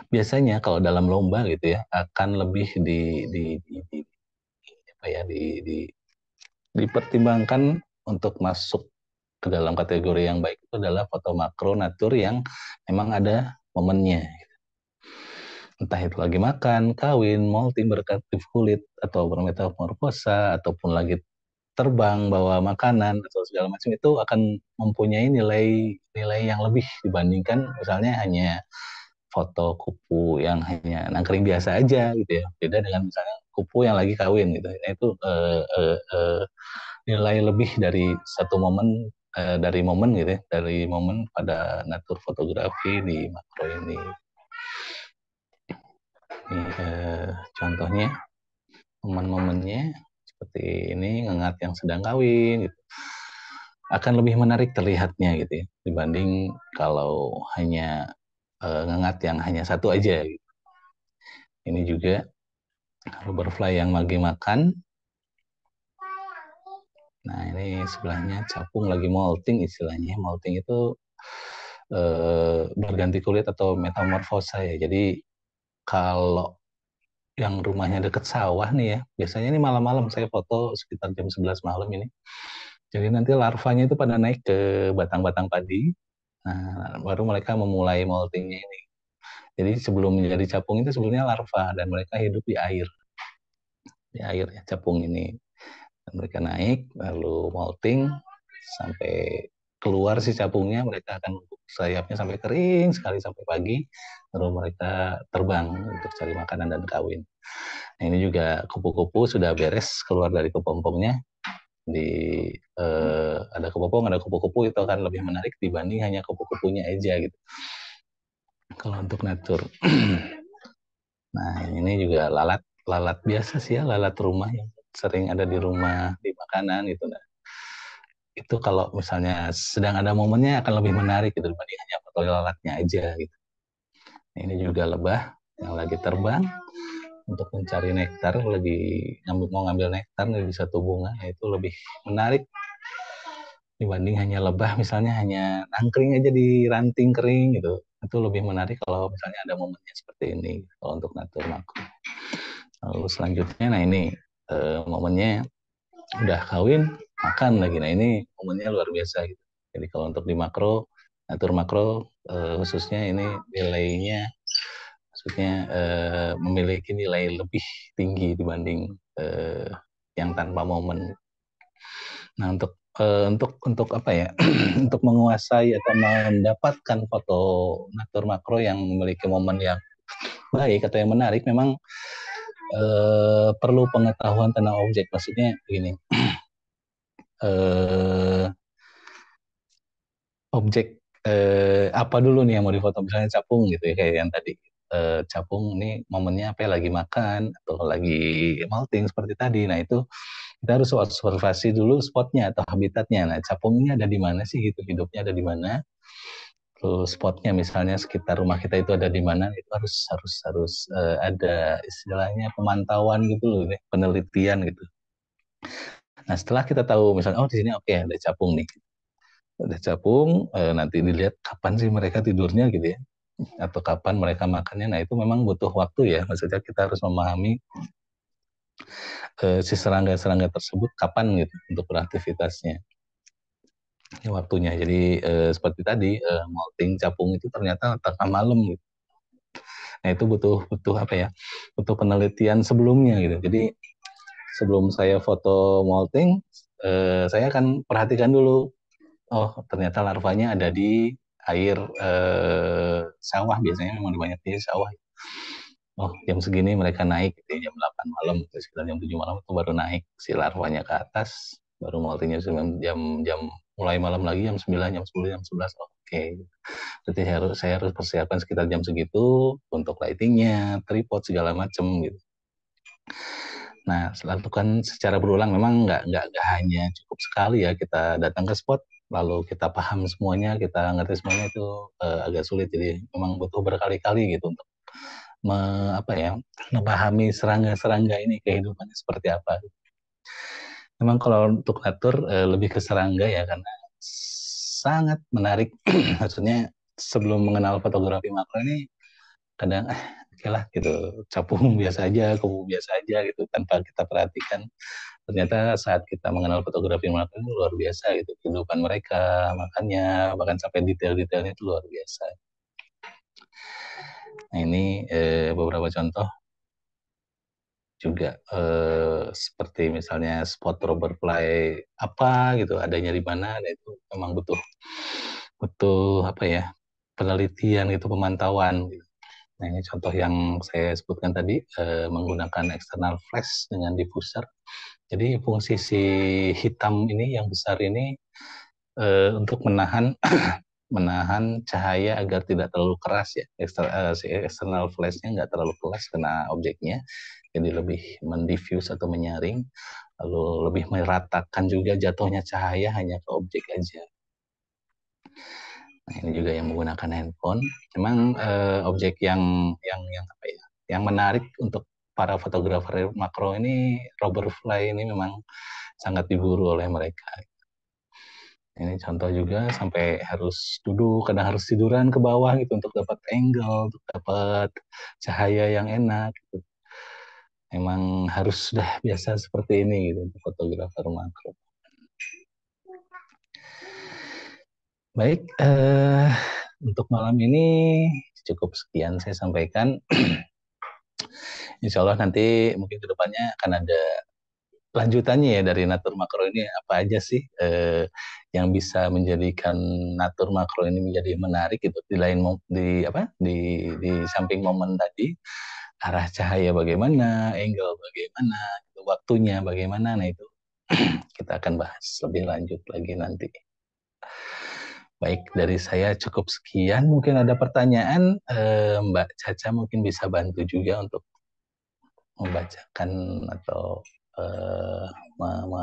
Biasanya kalau dalam lomba gitu ya akan lebih di apa ya dipertimbangkan untuk masuk ke dalam kategori yang baik itu adalah foto makro natur yang memang ada momennya. Entah itu lagi makan, kawin, molting, berkreatif kulit, atau bermetamorfosa, ataupun lagi terbang bawa makanan atau segala macam, itu akan mempunyai nilai yang lebih dibandingkan misalnya hanya foto kupu yang hanya nangkring biasa aja gitu ya. Beda dengan misalnya kupu yang lagi kawin gitu. Nah, itu nilai lebih dari satu momen, dari momen gitu ya, dari momen pada natur fotografi di makro ini. Ini contohnya momen-momennya seperti ini, ngengat yang sedang kawin gitu. Akan lebih menarik terlihatnya gitu ya dibanding kalau hanya ngengat yang hanya satu aja gitu. Ini juga butterfly yang lagi makan. Nah ini sebelahnya capung lagi molting istilahnya. Molting itu berganti kulit atau metamorfosa ya. Jadi kalau yang rumahnya deket sawah nih ya, biasanya ini malam-malam saya foto sekitar jam 11 malam ini. Jadi nanti larvanya itu pada naik ke batang-batang padi. Nah, baru mereka memulai moltingnya ini. Jadi sebelum menjadi capung itu sebelumnya larva dan mereka hidup di air. Di air ya capung ini. Dan mereka naik lalu molting sampai keluar si capungnya, mereka akan sayapnya sampai kering sekali sampai pagi, baru mereka terbang untuk cari makanan dan kawin. Nah, ini juga kupu-kupu sudah beres keluar dari kepompongnya. Ada kepompong, ada kupu-kupu, itu akan lebih menarik dibanding hanya kupu-kupunya aja gitu. Kalau untuk natur. Nah, ini juga lalat biasa sih ya, lalat rumah yang sering ada di rumah, di makanan gitu. Nah, itu kalau misalnya sedang ada momennya akan lebih menarik gitu dibanding hanya foto lalatnya aja gitu. Nah, ini juga lebah yang lagi terbang untuk mencari nektar, lagi mau ngambil nektar di satu bunga, itu lebih menarik dibanding hanya lebah misalnya hanya nangkring aja di ranting kering gitu. Itu lebih menarik kalau misalnya ada momennya seperti ini kalau untuk natur makro. Lalu selanjutnya, nah ini momennya udah kawin, makan lagi. Nah ini momennya luar biasa gitu. Jadi kalau untuk di makro, natur makro khususnya ini nilainya, maksudnya memiliki nilai lebih tinggi dibanding yang tanpa momen. Nah untuk apa ya, untuk menguasai atau mendapatkan foto natur makro yang memiliki momen yang baik atau yang menarik memang perlu pengetahuan tentang objek. Maksudnya begini, eh, objek apa dulu nih yang mau difoto, misalnya capung gitu ya, kayak yang tadi. Capung ini momennya apa ya, lagi makan atau lagi molting seperti tadi. Nah itu kita harus observasi dulu spotnya atau habitatnya. Nah capung ini ada di mana sih gitu, hidupnya ada di mana. Terus spotnya misalnya sekitar rumah kita itu ada di mana, itu harus ada istilahnya pemantauan gitu loh, penelitian gitu. Nah setelah kita tahu misalnya oh di sini oke ada capung nih, udah capung, nanti dilihat kapan sih mereka tidurnya gitu ya, atau kapan mereka makannya. Nah itu memang butuh waktu ya, maksudnya kita harus memahami si serangga-serangga tersebut kapan gitu untuk beraktivitasnya, ya, waktunya. Jadi seperti tadi molting capung itu ternyata tengah malam gitu. Nah itu butuh butuh apa ya, butuh penelitian sebelumnya gitu. Jadi sebelum saya foto molting, saya akan perhatikan dulu, oh ternyata larvanya ada di air sawah, biasanya memang banyak di sawah. Oh jam segini mereka naik gitu, jam 8 malam, sekitar jam 7 malam itu baru naik si larvanya ke atas, baru moltingnya jam jam mulai malam lagi jam 9, jam 10, jam 11. Oke. Berarti saya harus persiapkan sekitar jam segitu untuk lightingnya, tripod segala macam gitu. Nah, lakukan secara berulang, memang nggak hanya cukup sekali ya kita datang ke spot lalu kita paham semuanya, kita ngerti semuanya, itu agak sulit. Jadi memang butuh berkali-kali gitu untuk apa ya, memahami serangga-serangga ini kehidupannya seperti apa. Memang kalau untuk natur lebih ke serangga ya, karena sangat menarik. Maksudnya sebelum mengenal fotografi makro ini kadang oke lah gitu, capung biasa aja, kubu biasa aja gitu, tanpa kita perhatikan ternyata saat kita mengenal fotografi makro itu luar biasa gitu, kehidupan mereka, makannya, bahkan sampai detail-detailnya itu luar biasa. Nah ini beberapa contoh juga, seperti misalnya spot Robert Fly apa gitu, adanya di mana. Nah itu memang butuh butuh apa ya, penelitian gitu, pemantauan gitu. Nah ini contoh yang saya sebutkan tadi, menggunakan external flash dengan diffuser. Jadi fungsi si hitam ini yang besar ini untuk menahan menahan cahaya agar tidak terlalu keras ya. Si external flashnya nggak terlalu keras kena objeknya, jadi lebih mendiffuse atau menyaring, lalu lebih meratakan juga jatuhnya cahaya hanya ke objek aja. Nah, ini juga yang menggunakan handphone. Memang objek yang apa ya, yang menarik untuk para fotografer makro ini, Robert Fly ini memang sangat diburu oleh mereka. Ini contoh juga sampai harus duduk, kadang harus tiduran ke bawah gitu untuk dapat angle, untuk dapat cahaya yang enak gitu. Memang harus sudah biasa seperti ini gitu untuk fotografer makro. Baik, untuk malam ini cukup sekian saya sampaikan. Insya Allah nanti mungkin kedepannya akan ada lanjutannya ya dari natur makro ini, apa aja sih yang bisa menjadikan natur makro ini menjadi menarik gitu, di lain di apa di samping momen tadi, arah cahaya bagaimana, angle bagaimana, gitu, waktunya bagaimana. Nah itu kita akan bahas lebih lanjut lagi nanti. Baik, dari saya cukup sekian. Mungkin ada pertanyaan, Mbak Caca mungkin bisa bantu juga untuk membacakan atau eh,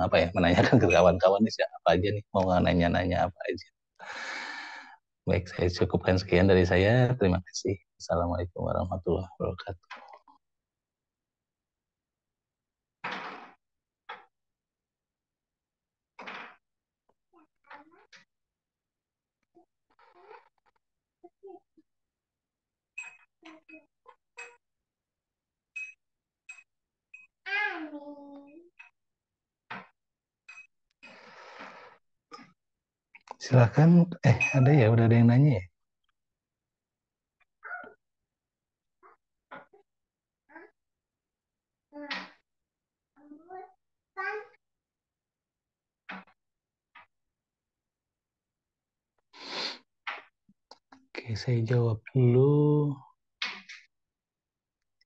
apa ya, menanyakan ke kawan-kawan nih siapa aja nih, mau nanya-nanya apa aja. Baik, saya cukupkan sekian dari saya. Terima kasih. Assalamualaikum warahmatullahi wabarakatuh. Silakan. Ada ya, udah ada yang nanya ya? Oke, saya jawab dulu.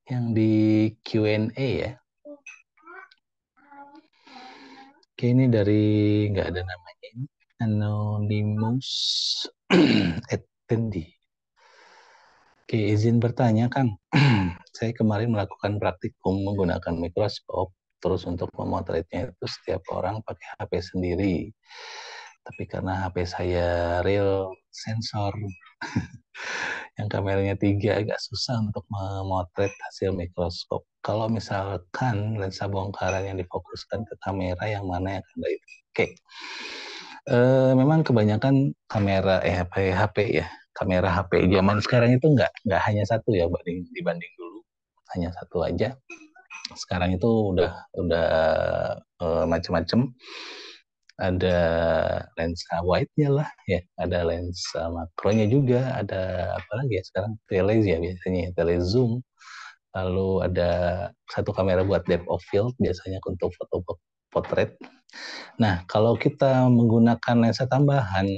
yang di Q&A ya. Oke, ini dari nggak ada namanya ini. Anonymous attendee. Oke, izin bertanya, Kang. Saya kemarin melakukan praktikum menggunakan mikroskop, terus untuk memotretnya itu setiap orang pakai HP sendiri. Tapi karena HP saya real sensor, yang kameranya 3 agak susah untuk memotret hasil mikroskop. Kalau misalkan lensa bongkaran yang difokuskan ke kamera, yang mana yang akan dari? Oke. Memang kebanyakan kamera HP ya, kamera HP zaman sekarang itu nggak hanya satu ya, dibanding dulu hanya satu aja. Sekarang itu udah macam-macam. Ada lensa wide-nya lah ya, ada lensa makronya juga, ada apa lagi ya sekarang, tele ya biasanya, tele zoom. Lalu ada satu kamera buat depth of field biasanya untuk foto potret. Nah, kalau kita menggunakan lensa tambahan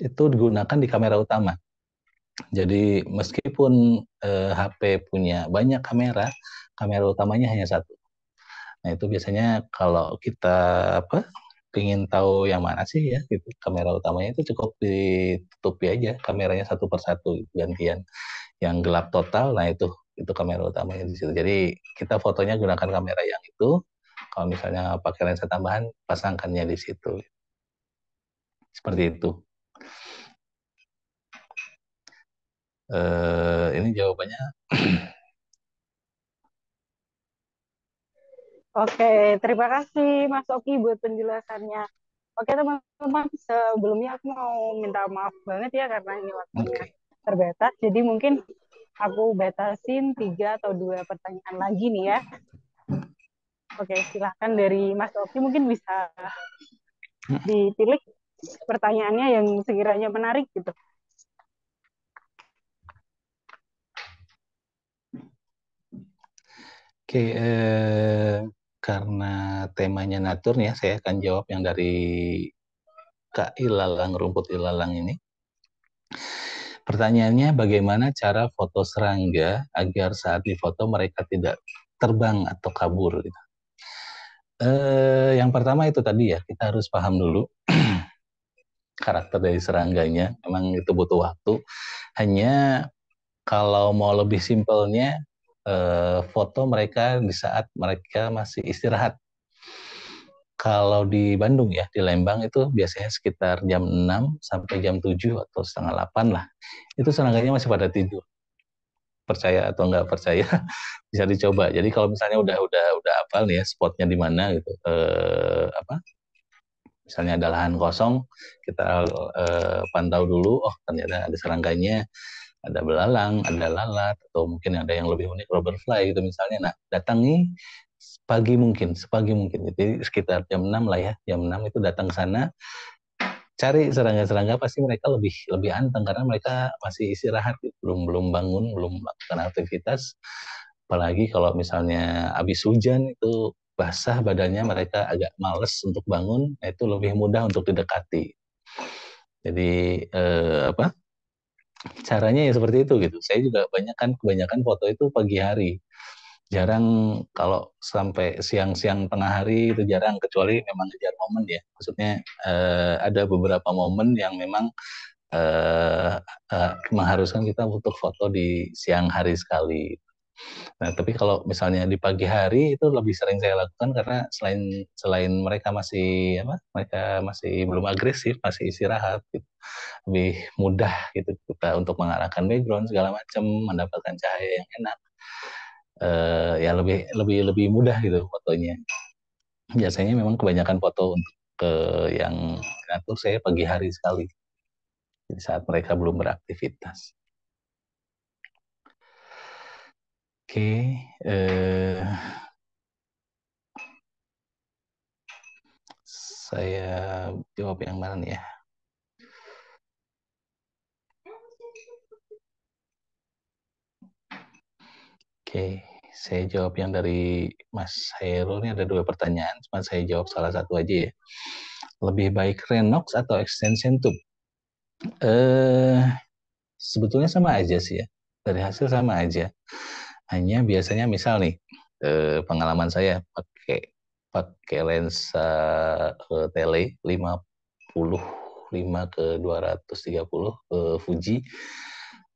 itu digunakan di kamera utama. Jadi meskipun HP punya banyak kamera, kamera utamanya hanya satu. Nah, itu biasanya kalau kita ingin tahu yang mana sih ya gitu, kamera utamanya itu cukup ditutupi aja kameranya satu persatu gantian. Yang gelap total, nah itu kamera utamanya di situ. Jadi kita fotonya gunakan kamera yang itu. Kalau misalnya pakai lensa tambahan, pasangkannya di situ. Seperti itu. Ini jawabannya. Oke, terima kasih Mas Oki buat penjelasannya. Oke teman-teman, sebelumnya aku mau minta maaf banget ya karena ini waktunya Oke. terbatas. Jadi mungkin aku batasin 3 atau 2 pertanyaan lagi nih ya. Oke, silahkan dari Mas Oki mungkin bisa dipilih pertanyaannya yang sekiranya menarik gitu. Oke, karena temanya natur ya, saya akan jawab yang dari Kak Ilalang, rumput ilalang ini. Pertanyaannya, bagaimana cara foto serangga agar saat difoto mereka tidak terbang atau kabur? Gitu. Yang pertama itu tadi ya, kita harus paham dulu karakter dari serangganya. Memang itu butuh waktu. Hanya kalau mau lebih simpelnya, foto mereka di saat mereka masih istirahat. Kalau di Bandung ya, di Lembang itu biasanya sekitar jam 6 sampai jam 7 atau setengah 8 lah. Itu serangganya masih pada tidur. Percaya atau nggak percaya, bisa dicoba. Jadi kalau misalnya udah hafal nih ya spotnya di mana gitu, misalnya ada lahan kosong, kita pantau dulu, oh ternyata ada serangganya, ada belalang, ada lalat, atau mungkin ada yang lebih unik, rubberfly gitu misalnya. Nah, datangi sepagi mungkin. Jadi sekitar jam 6 lah ya, jam 6 itu datang ke sana, cari serangga-serangga, pasti mereka lebih lebih anteng karena mereka masih istirahat, belum bangun, belum melakukan aktivitas. Apalagi kalau misalnya habis hujan itu basah badannya, mereka agak males untuk bangun, nah itu lebih mudah untuk didekati. Jadi caranya ya seperti itu gitu. Saya juga kebanyakan foto itu pagi hari. Jarang kalau sampai siang-siang tengah hari itu jarang, kecuali memang ngejar momen ya. Maksudnya ada beberapa momen yang memang mengharuskan kita untuk foto di siang hari sekali. Nah, tapi kalau misalnya di pagi hari itu lebih sering saya lakukan karena selain mereka mereka masih belum agresif, masih istirahat gitu. Lebih mudah gitu kita untuk mengarahkan background segala macam, mendapatkan cahaya yang enak. Ya lebih lebih lebih mudah gitu fotonya. Biasanya memang kebanyakan foto untuk yang natur saya pagi hari sekali. Jadi saat mereka belum beraktivitas. Oke, saya jawab yang mana nih ya? Oke, saya jawab yang dari Mas Heru. Ini ada 2 pertanyaan, cuma saya jawab salah satu aja ya. Lebih baik Renox atau extension tube? Sebetulnya sama aja sih ya. Dari hasil sama aja. Hanya biasanya misal nih, pengalaman saya pakai pakai lensa tele 55 ke 230 Fuji,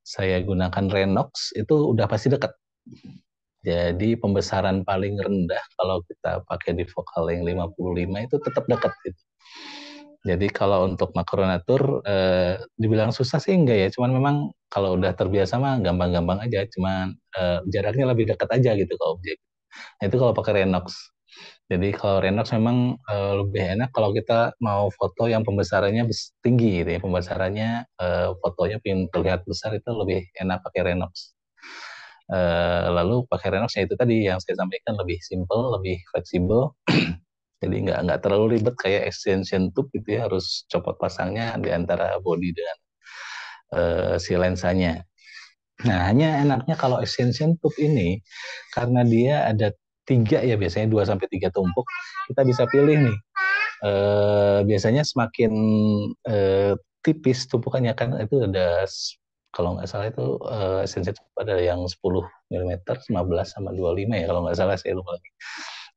saya gunakan Renox itu udah pasti dekat. Jadi pembesaran paling rendah kalau kita pakai di focal yang 55 itu tetap dekat gitu. Jadi kalau untuk makronatur dibilang susah sih enggak ya, cuman memang kalau udah terbiasa mah gampang-gampang aja, cuman jaraknya lebih dekat aja gitu ke objek. Nah, itu kalau pakai Renox. Jadi kalau Renox memang lebih enak kalau kita mau foto yang pembesarannya tinggi gitu ya, pembesarannya fotonya pengen terlihat besar itu lebih enak pakai Renox. Lalu pakai Renox ya itu tadi yang saya sampaikan lebih simple, lebih fleksibel. Jadi nggak terlalu ribet kayak extension tube gitu ya, harus copot pasangnya di antara body dan si lensanya. Nah, hanya enaknya kalau extension tube ini karena dia ada 3 ya, biasanya 2 sampai 3 tumpuk, kita bisa pilih nih. Biasanya semakin tipis tumpukannya kan itu ada, kalau nggak salah itu extension tube ada yang 10 mm, 15 sama 25 ya kalau nggak salah, saya lupa lagi.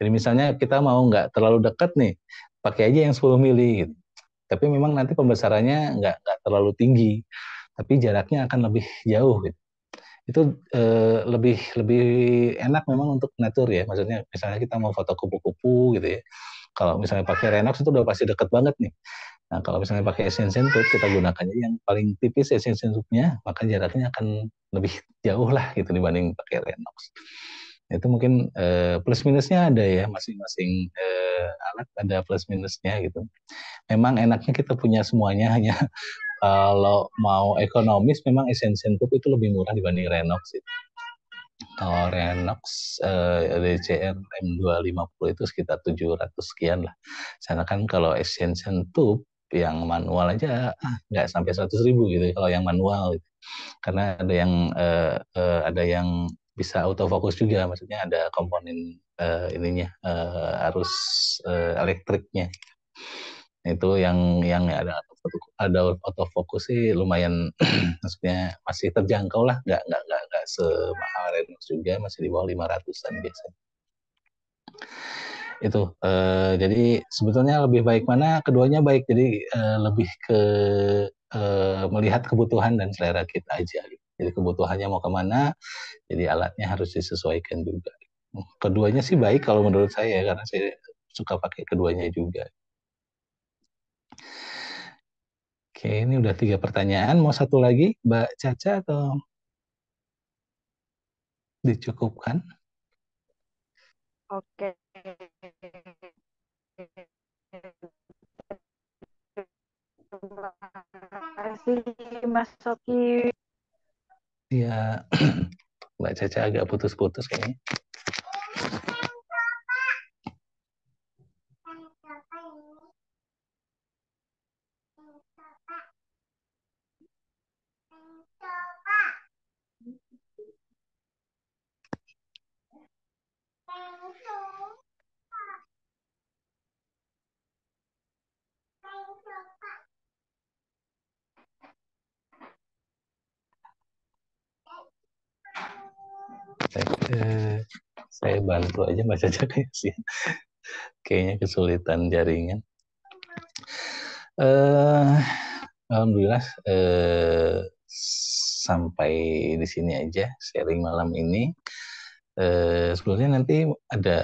Jadi misalnya kita mau nggak terlalu dekat nih, pakai aja yang 10 mili gitu. Tapi memang nanti pembesarannya nggak terlalu tinggi, tapi jaraknya akan lebih jauh gitu. Itu lebih lebih enak memang untuk natur ya. Maksudnya misalnya kita mau foto kupu-kupu gitu ya. Kalau misalnya pakai Renox itu udah pasti deket banget nih. Nah, kalau misalnya pakai Essential Tube, kita gunakannya yang paling tipis Essential Tube-nya, maka jaraknya akan lebih jauh lah gitu dibanding pakai Renox. Itu mungkin plus minusnya ada ya, masing-masing alat ada plus minusnya gitu. Memang enaknya kita punya semuanya, hanya kalau mau ekonomis memang Essential Tube itu lebih murah dibanding Renox gitu. Kalau Renox DCR M250 itu sekitar 700 sekian lah. Sana kan kalau extension tube yang manual aja nggak sampai 100.000 gitu kalau yang manual gitu. Karena ada yang bisa autofocus juga, maksudnya ada komponen ininya arus elektriknya. Itu yang ada autofocus sih lumayan maksudnya masih terjangkau lah, nggak semahal Renox juga, masih di bawah 500-an biasanya. Itu jadi sebetulnya lebih baik mana, keduanya baik, jadi lebih ke melihat kebutuhan dan selera kita aja. Jadi kebutuhannya mau kemana, jadi alatnya harus disesuaikan juga. Keduanya sih baik kalau menurut saya, karena saya suka pakai keduanya juga. Oke, ini udah 3 pertanyaan. Mau satu lagi, Mbak Caca, atau dicukupkan? Oke. Terima kasih Mas Soki. Ya, Mbak Caca agak putus-putus kayaknya. Saya bantu aja Mbak Caca kayaknya kesulitan jaringan. Alhamdulillah sampai di sini aja sharing malam ini. Sebelumnya nanti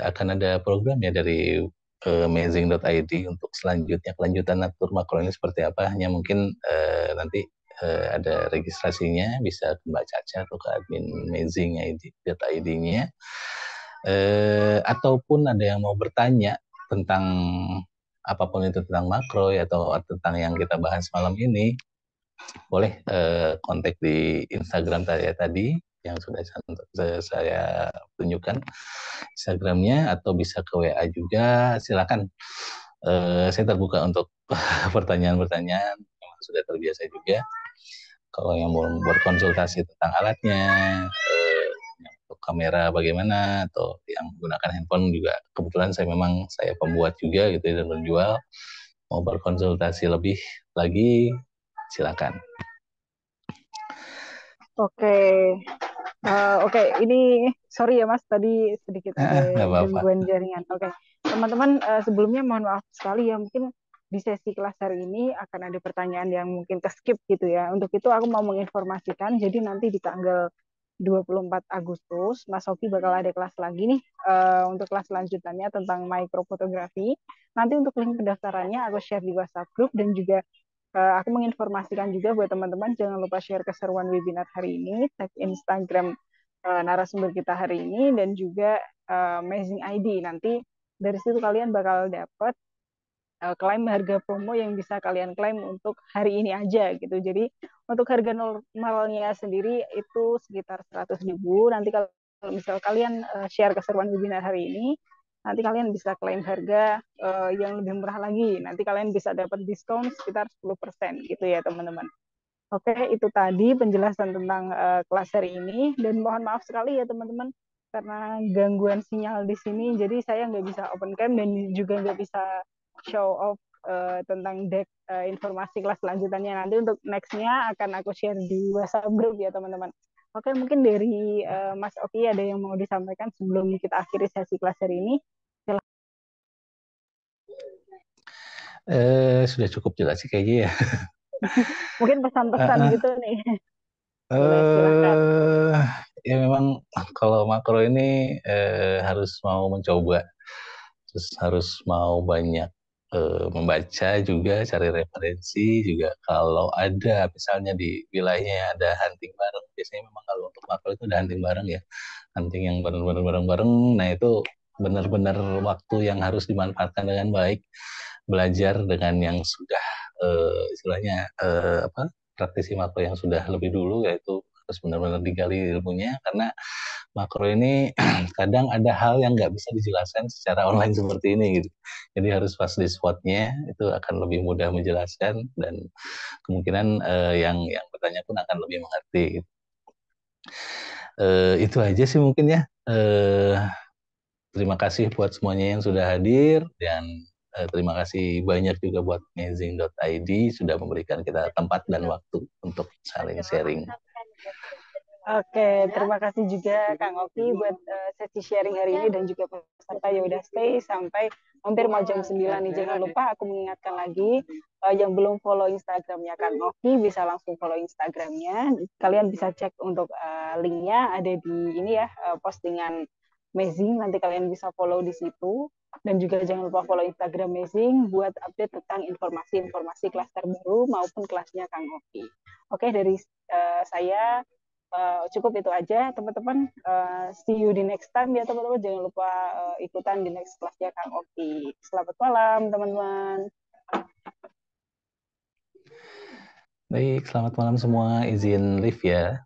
akan ada program ya dari amazing.id untuk selanjutnya, kelanjutan natur makro ini seperti apa. Hanya mungkin nanti ada registrasinya, bisa ke Mbak Caca atau ke admin amazing.id-nya. Ataupun ada yang mau bertanya tentang apapun itu, tentang makro ya, atau tentang yang kita bahas malam ini, boleh kontak di Instagram saya tadi yang sudah saya tunjukkan Instagramnya, atau bisa ke WA juga, silakan. Saya terbuka untuk pertanyaan-pertanyaan, memang sudah terbiasa juga. Kalau yang mau berkonsultasi tentang alatnya, untuk kamera bagaimana, atau yang menggunakan handphone juga, kebetulan saya pembuat juga gitu dan menjual. Mau berkonsultasi lebih lagi, silakan. Oke. Oke, ini sorry ya Mas, tadi sedikit Nggak ada apa-apa. gangguan jaringan. Oke, teman-teman, sebelumnya mohon maaf sekali ya, mungkin di sesi kelas hari ini akan ada pertanyaan yang mungkin ke-skip gitu ya. Untuk itu aku mau menginformasikan, jadi nanti di tanggal 24 Agustus, Mas Hoki bakal ada kelas lagi nih, untuk kelas lanjutannya tentang microfotografi. Nanti untuk link pendaftarannya aku share di WhatsApp group, dan juga aku menginformasikan juga buat teman-teman, jangan lupa share keseruan webinar hari ini, tag Instagram narasumber kita hari ini, dan juga Amazing ID. Nanti dari situ kalian bakal dapat klaim harga promo yang bisa kalian klaim untuk hari ini aja gitu. Jadi untuk harga normalnya sendiri itu sekitar 100.000. Nanti kalau misal kalian share keseruan webinar hari ini, nanti kalian bisa klaim harga yang lebih murah lagi. Nanti kalian bisa dapat diskon sekitar 10% gitu ya teman-teman. Oke, itu tadi penjelasan tentang kelas hari ini, dan mohon maaf sekali ya teman-teman karena gangguan sinyal di sini, jadi saya nggak bisa open cam dan juga nggak bisa show off tentang deck informasi kelas lanjutannya. Nanti untuk nextnya akan aku share di WhatsApp group ya teman-teman. Oke, mungkin dari Mas Oki ada yang mau disampaikan sebelum kita akhiri sesi kelas hari ini? Sudah cukup jelas sih kayaknya ya. Mungkin pesan-pesan Eh, gitu nih. Boleh, silahkan. eh, ya memang kalau makro ini harus mau mencoba, terus harus mau banyak membaca juga, cari referensi juga. Kalau ada misalnya di wilayahnya ada hunting bareng, biasanya memang kalau untuk makro itu ada hunting bareng ya, hunting yang benar-benar bareng-bareng. Nah itu benar-benar waktu yang harus dimanfaatkan dengan baik, belajar dengan yang sudah istilahnya apa, praktisi makro yang sudah lebih dulu, yaitu harus benar-benar digali ilmunya, karena makro ini kadang ada hal yang nggak bisa dijelaskan secara online seperti ini gitu. Jadi harus pas di spotnya, itu akan lebih mudah menjelaskan, dan kemungkinan yang bertanya pun akan lebih mengerti gitu. Itu aja sih mungkin ya. Terima kasih buat semuanya yang sudah hadir, dan terima kasih banyak juga buat amazing.id sudah memberikan kita tempat dan waktu untuk saling sharing. Oke, terima kasih juga Kang Oki buat sesi sharing hari ini, dan juga peserta yang udah stay sampai hampir mau jam 9 nih. Jangan lupa aku mengingatkan lagi, yang belum follow Instagramnya Kang Oki bisa langsung follow Instagramnya. Kalian bisa cek untuk linknya ada di ini ya, postingan Amazing. Nanti kalian bisa follow di situ. Dan juga jangan lupa follow Instagram Amazing buat update tentang informasi-informasi kelas terbaru maupun kelasnya Kang Oki. Oke, dari saya cukup itu aja teman-teman. See you di next time ya teman-teman. Jangan lupa ikutan di next kelasnya Kang Oki. Selamat malam teman-teman. Baik, selamat malam semua. Izin live ya.